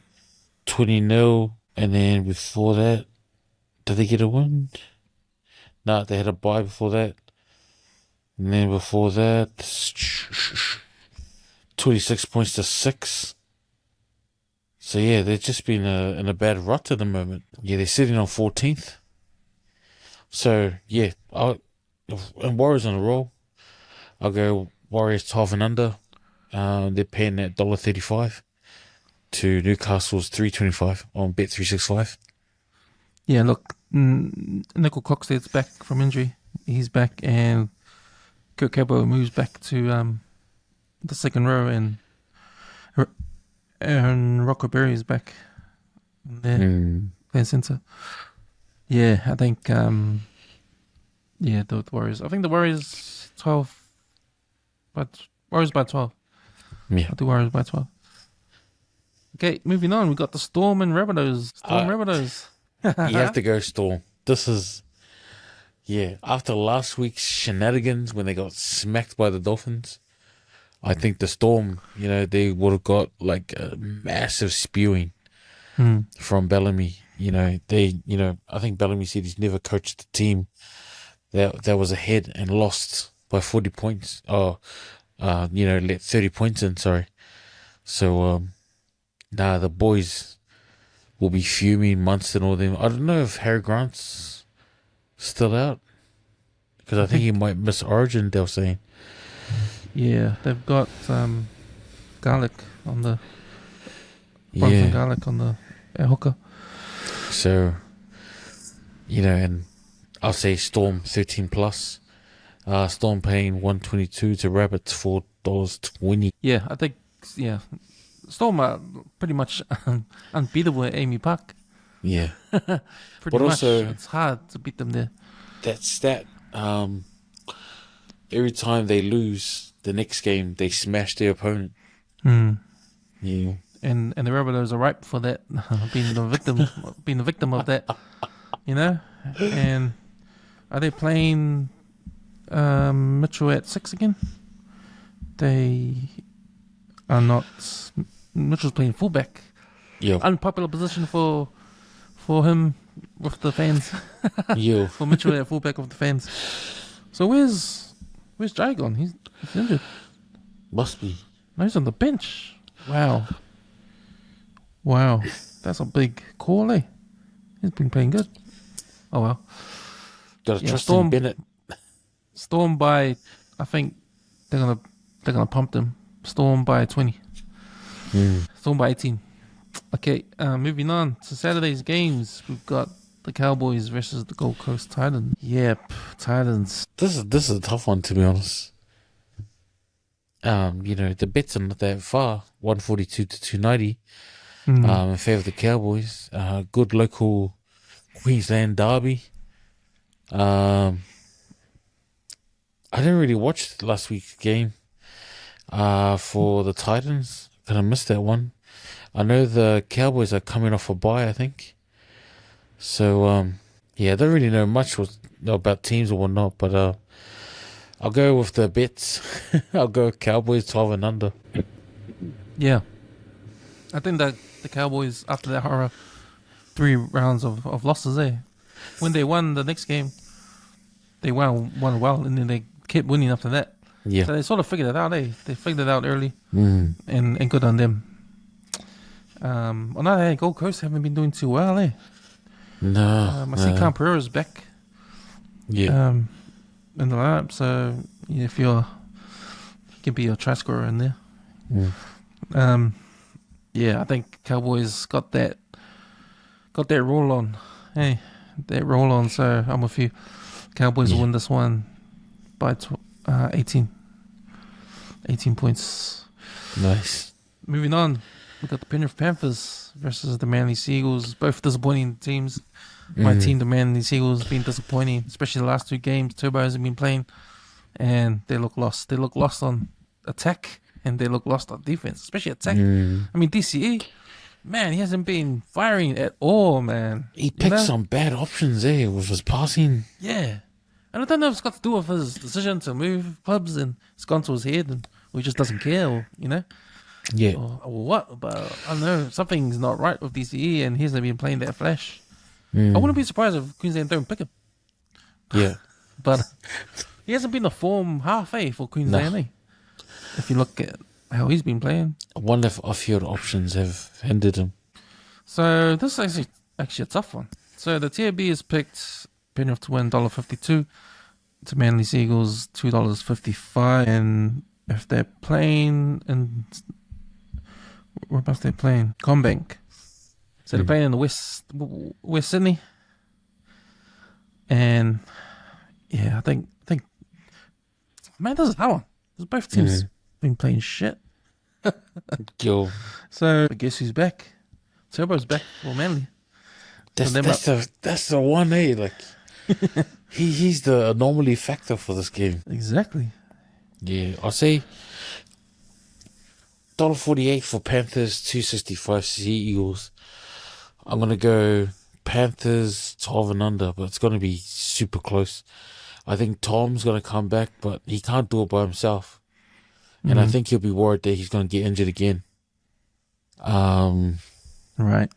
20-0, and then before that, did they get a win? No, they had a bye before that. And then before that, 26 points to 6. So yeah, they've just been in a bad rut at the moment. Yeah, they're sitting on 14th. So yeah, and Warriors on a roll. I'll go Warriors 12 and under. They're paying that $1.35 to Newcastle's $3.25 on Bet365. Yeah, look, Nickel Coxhead's back from injury. He's back, and Kurt Cabot moves back to the second row, and Rocco Berry is back there, playing centre. Yeah, I think the Warriors. I think the Warriors 12, but Warriors by 12. Yeah. I'll do Warriors by 12. Okay, moving on. We got the Storm and Rabbitohs. Rabbitohs. You have to go Storm. This is, after last week's shenanigans when they got smacked by the Dolphins, I think the Storm, they would have got like a massive spewing from Bellamy. I think Bellamy said he's never coached a team that was ahead and lost by 40 points. Let 30 points in, sorry. So, the boys will be fuming, Munster and all them. I don't know if Harry Grant's still out, because I think he might miss Origin, they were saying. Yeah, they've got Garlic on the Bronson Garlic on the hooker. So, and I'll say Storm 13 plus. Storm paying $1.22 to Rabbits $4.20. Yeah, I think Storm are pretty much unbeatable at Amy Park. Yeah. Pretty But much, also, it's hard to beat them there. Every time they lose the next game, they smash their opponent. Yeah. And the Rabbitohs are ripe for that, being the victim of that, And are they playing Mitchell at 6 again? They are not. Mitchell's playing fullback. Yeah. Unpopular position for him with the fans. Yeah. For Mitchell at fullback with the fans. So where's Jay gone? He's injured. Must be. No, he's on the bench. Wow. That's a big call, eh? He's been playing good. Oh well. Gotta trust in Bennett. Storm by, I think they're gonna pump them. Storm by 20. Storm by 18. Okay, moving on to Saturday's games. We've got the Cowboys versus the Gold Coast Titans. Yep, Titans. This is a tough one, to be honest. The bets are not that far. 142 to 290. In favour of the Cowboys. Good local Queensland derby. I didn't really watch last week's game for the Titans. Kind of missed that one. I know the Cowboys are coming off a bye, I think. So, I don't really know much about teams or whatnot, but I'll go with the bets. I'll go Cowboys 12 and under. Yeah. I think that the Cowboys, after that horror 3 rounds of losses there, when they won the next game, they won well, and then they kept winning after that. Yeah. So they sort of figured it out, eh? They figured it out early, and good on them. On the other hand, Gold Coast haven't been doing too well, eh? No. I see Cam Pereira's back. Yeah. In the lineup, so if you can be a try scorer in there. I think Cowboys got that roll on. Hey, that roll on. So I'm with you. Cowboys will win this one by 18 points. Nice. Moving on, we got the Penrith Panthers versus the Manly Seagulls. Both disappointing teams. My team, the Manly Seagulls, been disappointing, especially the last 2 games. Turbos have been playing, and they look lost. They look lost on attack, and they look lost on defense, especially attack. I mean, DCE, man, he hasn't been firing at all, man. He picked some bad options there with his passing. Yeah. And I don't know if it's got to do with his decision to move clubs and it's gone to his head and or he just doesn't care, or, Yeah. or what. But I don't know, something's not right with DCE and he hasn't been playing that flash. I wouldn't be surprised if Queensland don't pick him. Yeah. But he hasn't been a form half, for Queensland, eh? If you look at how he's been playing. I wonder if off-field options have hindered him. So this is actually a tough one. So the TAB has picked Penrith to win $1.52, to Manly Seagulls $2.55, and if they're playing in where else they playing? Combank. So they're playing in the West Sydney, and I think man, this is a hard one. Both teams been playing shit. Yo. So I guess who's back? Turbo's back for Manly. That's the one, eh? Like he's the anomaly factor for this game. Exactly. Yeah, I'll say $1.48 for Panthers, $2.65 Sea Eagles. I'm gonna go Panthers 12 and under, but it's gonna be super close. I think Tom's gonna come back, but he can't do it by himself, and I think he'll be worried that he's gonna get injured again. Right.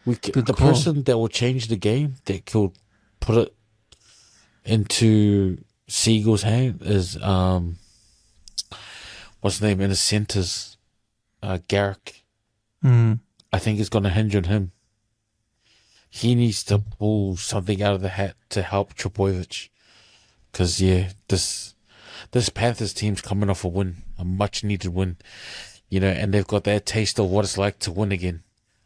The person that will change the game, that could put it into Seagull's hand, is what's his name in the centres, Garrick. I think it's going to hinge on him. He needs to pull something out of the hat to help Trbojevic, because this Panthers team's coming off a win, a much needed win, and they've got that taste of what it's like to win again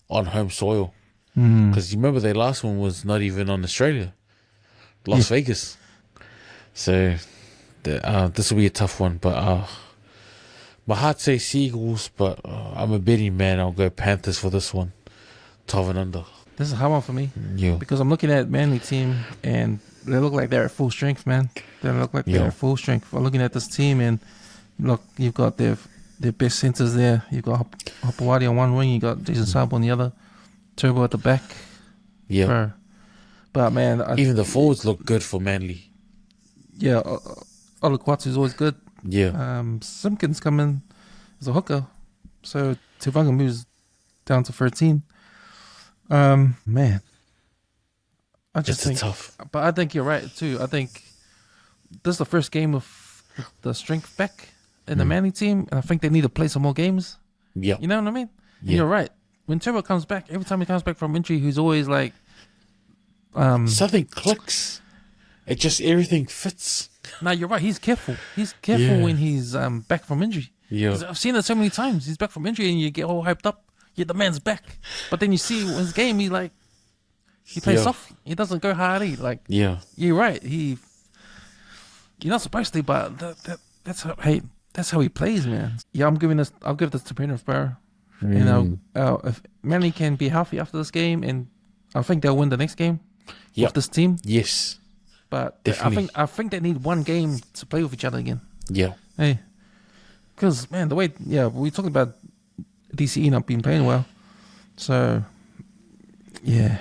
on home soil. Because you remember their last one was not even on Australia, Las Vegas. So this will be a tough one. But my heart says Seagulls, but I'm a betting man. I'll go Panthers for this one, 12 and under. This is a hard one for me. Yeah. Because I'm looking at Manly team and they look like they're at full strength, man. They look like they're at full strength. I'm looking at this team and look, you've got their best centers there. You've got Hopewadi on one wing, you got Jason Saab on the other. Turbo at the back. Yeah. But man, even the forwards look good for Manly. Yeah, Olukwatu's always good. Yeah. Simpkins coming as a hooker. So Tuvanga moves down to 13. Man. I just think, tough. but I think you're right too. I think this is the first game of the strength back in the Manly team, and I think they need to play some more games. Yeah. You know what I mean? And Yeah. you're right. When Turbo comes back, every time he comes back from injury, he's always like, Something clicks. It just everything fits. no, you're right. He's careful. He's careful Yeah. when he's back from injury. Yeah. 'Cause I've seen it so many times. He's back from injury, and you get all hyped up. Yeah, the man's back. But then you see his game, he plays Yeah. soft. He doesn't go hard. Like, Yeah. you're right. You're not supposed to, but that's how he plays, man. Yeah, I'll give this to Penrith, bro. You know, if Manly can be healthy after this game, and I think they'll win the next game Yep. with this team. Yes. But Definitely. I think they need one game to play with each other again. Yeah. Hey, because man, we talked about DCE not being playing well, so yeah,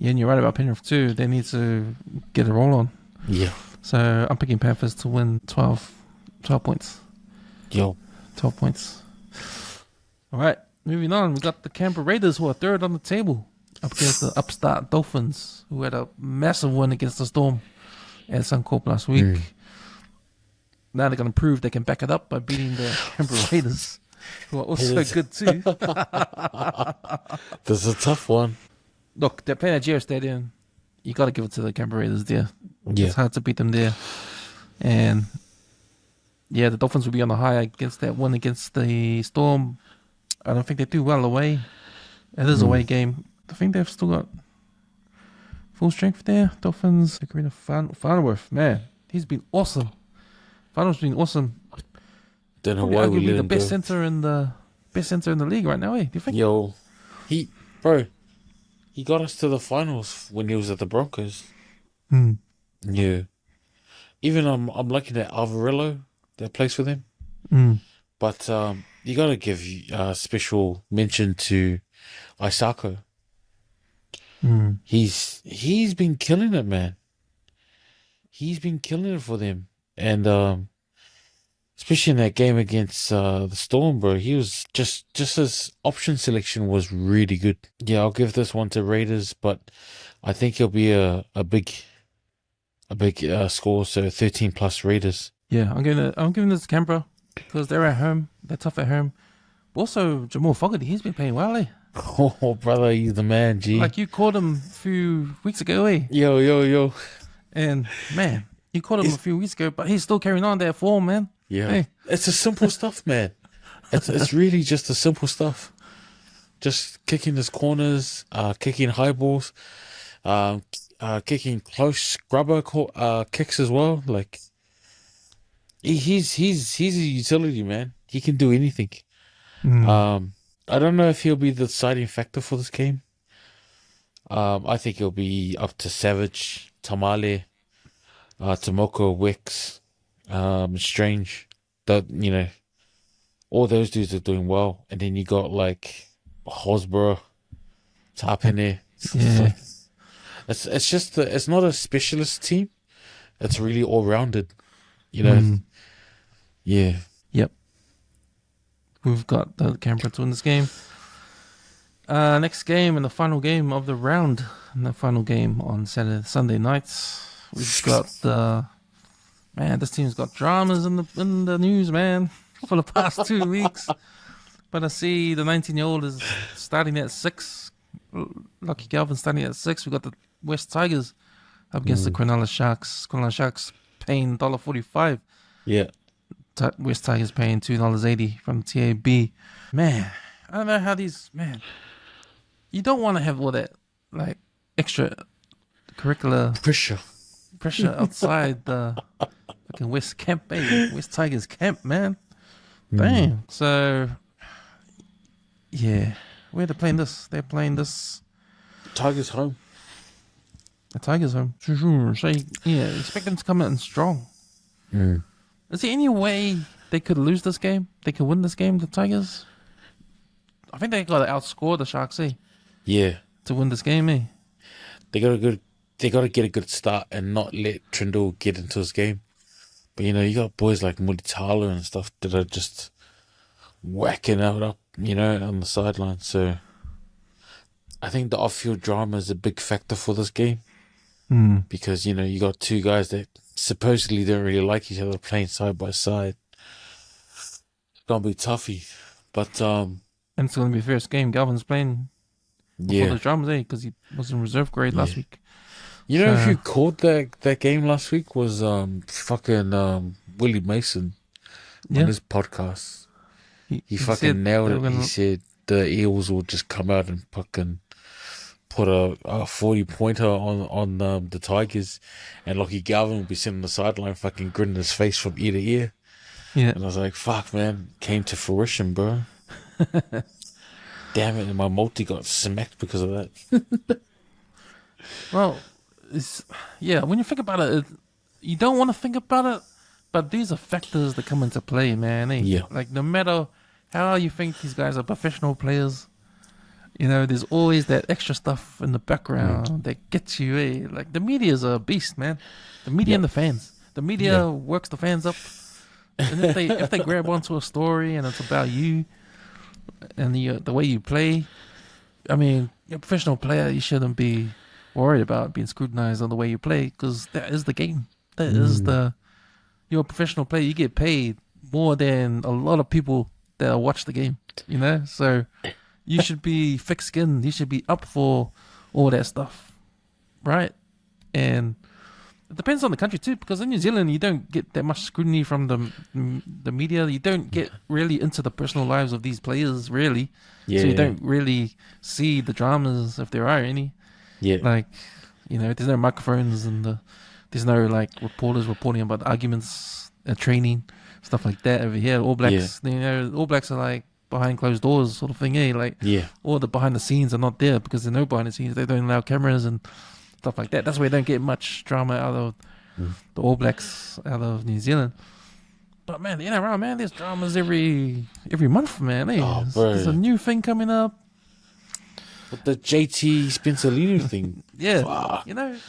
and you're right about Penrith too. They need to get a roll on. Yeah. So I'm picking Panthers to win 12 points. Yo. 12 points. All right, moving on. We got the Canberra Raiders, who are third on the table, up against the upstart Dolphins, who had a massive win against the Storm at Suncorp last week. Now they're going to prove they can back it up by beating the Canberra Raiders, who are also good too. This is a tough one. Look, they're playing at Geo Stadium. You got to give it to the Canberra Raiders there. Yeah. It's hard to beat them there. And yeah, the Dolphins will be on the high against that win against the Storm. I don't think they do well away. It is a away game. I think they've still got full strength there. Dolphins, Karina Farnworth, man, he's been awesome. Farnworth's been awesome. Don't know Probably why we arguably let the him best go. center in the league right now, eh? Do you think? Yo. He got us to the finals when he was at the Broncos. Yeah. Even I'm looking at Alvarillo that plays for them. But you got to give special mention to Isako. He's been killing it, man. He's been killing it for them, and especially in that game against the Storm, bro. He was just his option selection was really good. Yeah, I'll give this one to Raiders, but I think it'll be a big score. So 13+ Raiders. Yeah, I'm giving this to Canberra because they're at home. They're tough at home. But also, Jamal Fogarty, he's been playing well, eh? Oh, brother, he's the man, G. Like you caught him a few weeks ago, eh? Yo. And man, you caught him a few weeks ago, but he's still carrying on that form, man. Yeah, Hey. It's the simple stuff, man. It's really just the simple stuff. Just kicking his corners, kicking high balls, kicking close scrubber kicks as well. Like he's a utility, man. He can do anything. I don't know if he'll be the deciding factor for this game. I think it'll be up to Savage, Tamale, Tomoko, Wicks, Strange. That all those dudes are doing well, and then you got like Hosborough, Tapene. Yeah. It's just it's not a specialist team. It's really all rounded. Yeah. Yep. We've got the Canberra to win this game. Next game and the final game of the round, and the final game on Sunday nights. We've got this team's got dramas in the news, man, for the past 2 weeks. But I see the 19-year-old is starting at 6. Lucky Galvin starting at 6. We've got the West Tigers up against the Cronulla Sharks. Cronulla Sharks paying $1.45. Yeah. West Tigers paying $2.80 from TAB. Man, I don't know how you don't want to have all that like extra curricular pressure outside the fucking West camp, baby. West Tigers camp, man. Damn. So yeah, where they're playing this? They're playing this. Tigers home. The Tigers home. So yeah, expect them to come in strong. Is there any way they could lose this game? They could win this game, the Tigers? I think they got to outscore the Sharks, Yeah. to win this game, eh? They got to get a good start and not let Trindle get into his game. But you got boys like Mulitalo and stuff that are just whacking out up, on the sideline. So I think the off-field drama is a big factor for this game because you got two guys that supposedly don't really like each other playing side by side. It's gonna be toughy, but And it's going to be first game. Galvin's playing before the drums, because he was in reserve grade last week. You know who called that game last week was fucking Willie Mason on his podcast. He fucking nailed it. He said the Eels will just come out and fucking put a 40-pointer on the Tigers, and Lockie Galvin will be sitting on the sideline fucking grinning his face from ear to ear. Yeah. And I was like, fuck, man, came to fruition, bro. Damn it, and my multi got smacked because of that. Well, when you think about it, you don't want to think about it, but these are factors that come into play, man. Yeah. Like, no matter how you think these guys are professional players, there's always that extra stuff in the background that gets you, Like, the media's a beast, man. The media and the fans. The media works the fans up. And if they grab onto a story and it's about you and the way you play, I mean, you're a professional player, you shouldn't be worried about being scrutinized on the way you play, because that is the game. You're a professional player. You get paid more than a lot of people that watch the game, So you should be thick-skinned. You should be up for all that stuff, right? And it depends on the country too, because in New Zealand you don't get that much scrutiny from the media. You don't get really into the personal lives of these players, really. So you don't really see the dramas, if there are any. Yeah. Like, there's no microphones and there's no like reporters reporting about arguments and training, stuff like that over here. All Blacks, All Blacks are like behind closed doors sort of thing, Like, all the behind the scenes are not there because there's no behind the scenes. They don't allow cameras and stuff like that. That's why they don't get much drama out of the All Blacks out of New Zealand. But man, the NRL, man, there's dramas every month, man. There's a new thing coming up. With the JT Spencerino thing.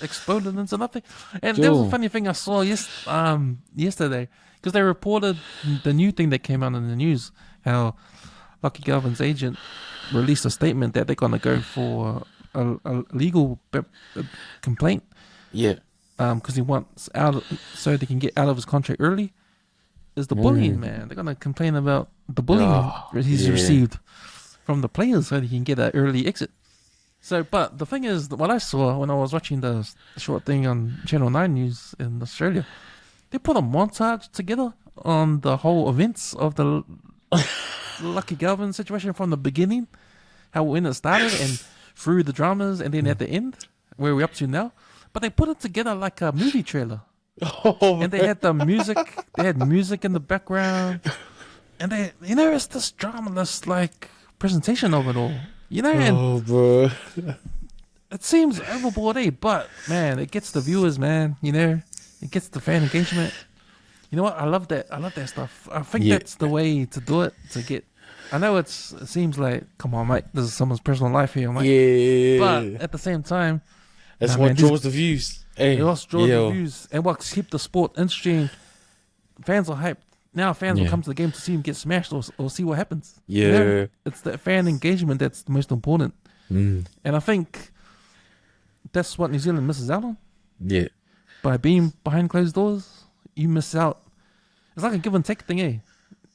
Exploded into nothing. And there was a funny thing I saw yesterday, because they reported the new thing that came out in the news, how Lucky Galvin's agent released a statement that they're going to go for a legal complaint. Yeah. Because he wants out, so they can get out of his contract early. Is the bullying, man? They're gonna complain about the bullying he's received from the players, so he can get an early exit. So, but the thing is, what I saw when I was watching the short thing on Channel 9 News in Australia, they put a montage together on the whole events of the Lucky Galvin situation from the beginning, when it started and through the dramas, and then at the end, where we're up to now. But they put it together like a movie trailer. And they had the music, in the background. And it's this dramaless, like, presentation of it all. And bro. It seems overboard, but, man, it gets the viewers, man, It gets the fan engagement. You know what? I love that stuff. I think that's the way to do it, to get... I know it seems like, come on, mate, this is someone's personal life here, mate. But at the same time... That's what draws the views. It also draws the views. And what keeps the sport interesting. Fans are hyped. Now fans will come to the game to see him get smashed or see what happens. Yeah. It's the fan engagement that's the most important. And I think that's what New Zealand misses out on. Yeah. By being behind closed doors, you miss out. It's like a give and take thing,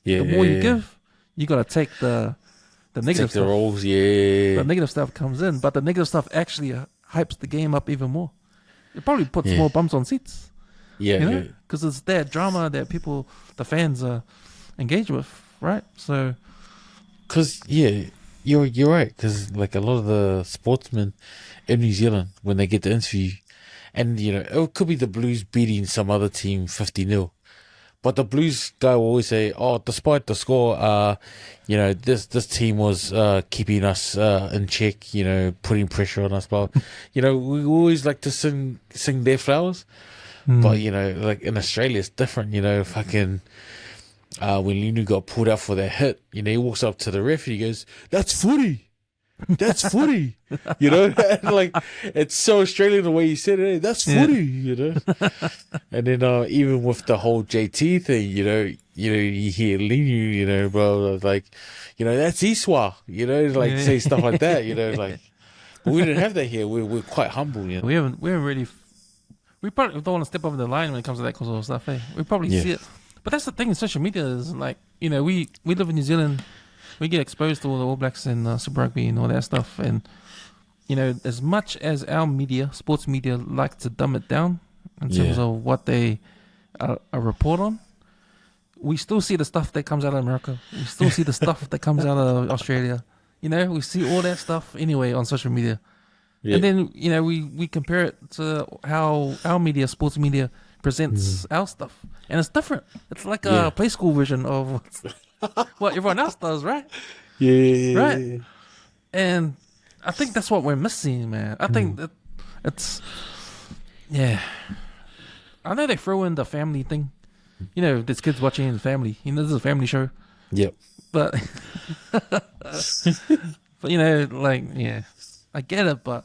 The more you give, you got to take the negative stuff. The roles, The negative stuff comes in, but the negative stuff actually hypes the game up even more. It probably puts more bumps on seats. Because it's that drama that the fans are engaged with, right? So, because you're right. Because like a lot of the sportsmen in New Zealand, when they get the interview, and it could be the Blues beating some other team 50-0. But the Blues guy will always say, despite the score, this team was keeping us in check, putting pressure on us. But, we always like to sing their flowers. But, like in Australia, it's different, fucking... when Linu got pulled out for that hit, he walks up to the ref and he goes, "That's footy! That's footy!" And like, it's so Australian the way he said it. That's footy, And then even with the whole JT thing, you hear Linu, bro, like, that's Iswa, like say stuff like that, like, But we didn't have that here. We're quite humble, you know. We haven't really. We probably don't want to step over the line when it comes to that sort of stuff. We probably see it, but that's the thing in social media is like we live in New Zealand, we get exposed to all the All Blacks and Super Rugby and all that stuff, and as much as our media, sports media, like to dumb it down in terms of what they report on, we still see the stuff that comes out of America. We still see the stuff that comes out of Australia. We see all that stuff anyway on social media. Yeah. And then, we compare it to how our media, sports media, presents our stuff. And it's different. It's like a play school version of what everyone else does, right? Yeah. Right? And I think that's what we're missing, man. I think that it's... Yeah. I know they throw in the family thing. There's kids watching the family. This is a family show. Yep. But... but, I get it, but...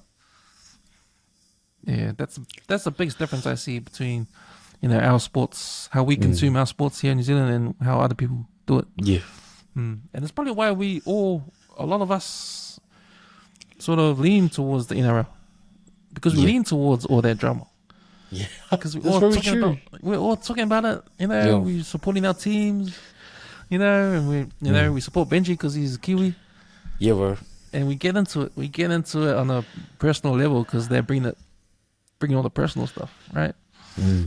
Yeah, that's the biggest difference I see between, our sports, how we consume our sports here in New Zealand and how other people do it. Yeah. And it's probably why a lot of us sort of lean towards the NRL. Because we lean towards all that drama. Yeah. Because we're all talking about it, we're supporting our teams, and we support Benji because he's a Kiwi. Yeah, bro. And we get into it. We get into it on a personal level because they're bringing all the personal stuff, right?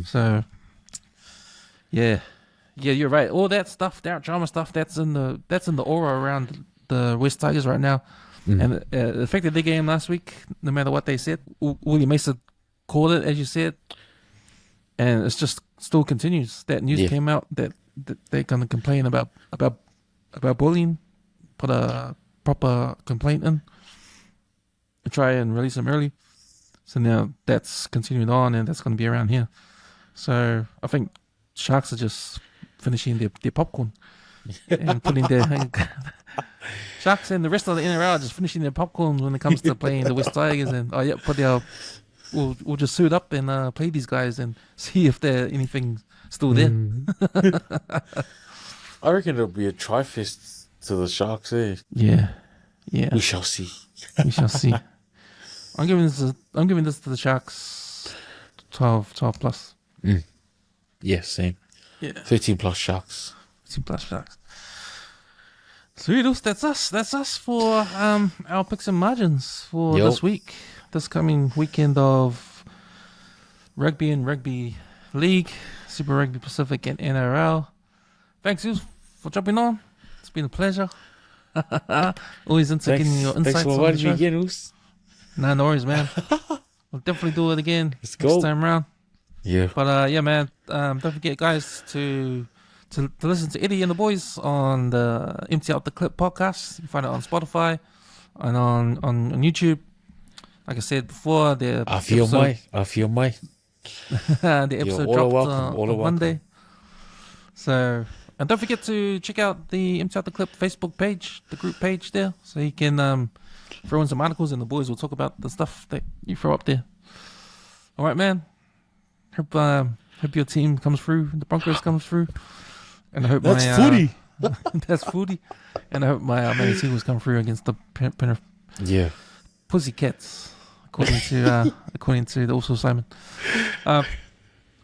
So, yeah, you're right. All that stuff, that drama stuff, that's in the aura around the West Tigers right now, and it affected their game last week. No matter what they said, William Mesa called it, as you said, and it's just still continues. That news came out that they're going to complain about bullying, put a proper complaint in, and try and release them early. So now that's continuing on, and that's going to be around here. So I think Sharks are just finishing their popcorn and putting their Sharks and the rest of the NRL are just finishing their popcorn when it comes to playing the West Tigers, and we'll just suit up and play these guys and see if there's anything still there. I reckon it'll be a tri-fest to the Sharks, eh? Yeah. We shall see. We shall see. I'm giving this to the Sharks 12 plus. Yeah, same. Yeah. 13 plus Sharks. 13 plus Sharks. Sweetos, that's us. That's us for our picks and margins for this week. This coming weekend of Rugby and Rugby League, Super Rugby Pacific and NRL. Thanks, you, for jumping on. It's been a pleasure. Always getting your insights. Thanks for inviting me again, Oos. Nah, no worries, man. We'll definitely do it again Let's go. next time around. Yeah. But man, don't forget, guys, to listen to Eddie and the boys on the Empty Out the Clip podcast. You can find it on Spotify and on YouTube. Like I said before, the episode dropped on Monday. So, and don't forget to check out the Empty Out the Clip Facebook page, the group page there, so you can throw in some articles and the boys will talk about the stuff that you throw up there. All right, man. Hope your team comes through, the Broncos comes through, and I hope footy. That's footy, and I hope my Man Eagles come through against the Pussycats, according to the also Simon.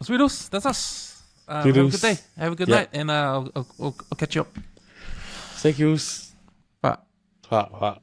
Sweetos, that's us. Have a good day. Have a good night, and I'll catch you up. Thank you. Bye. Bye.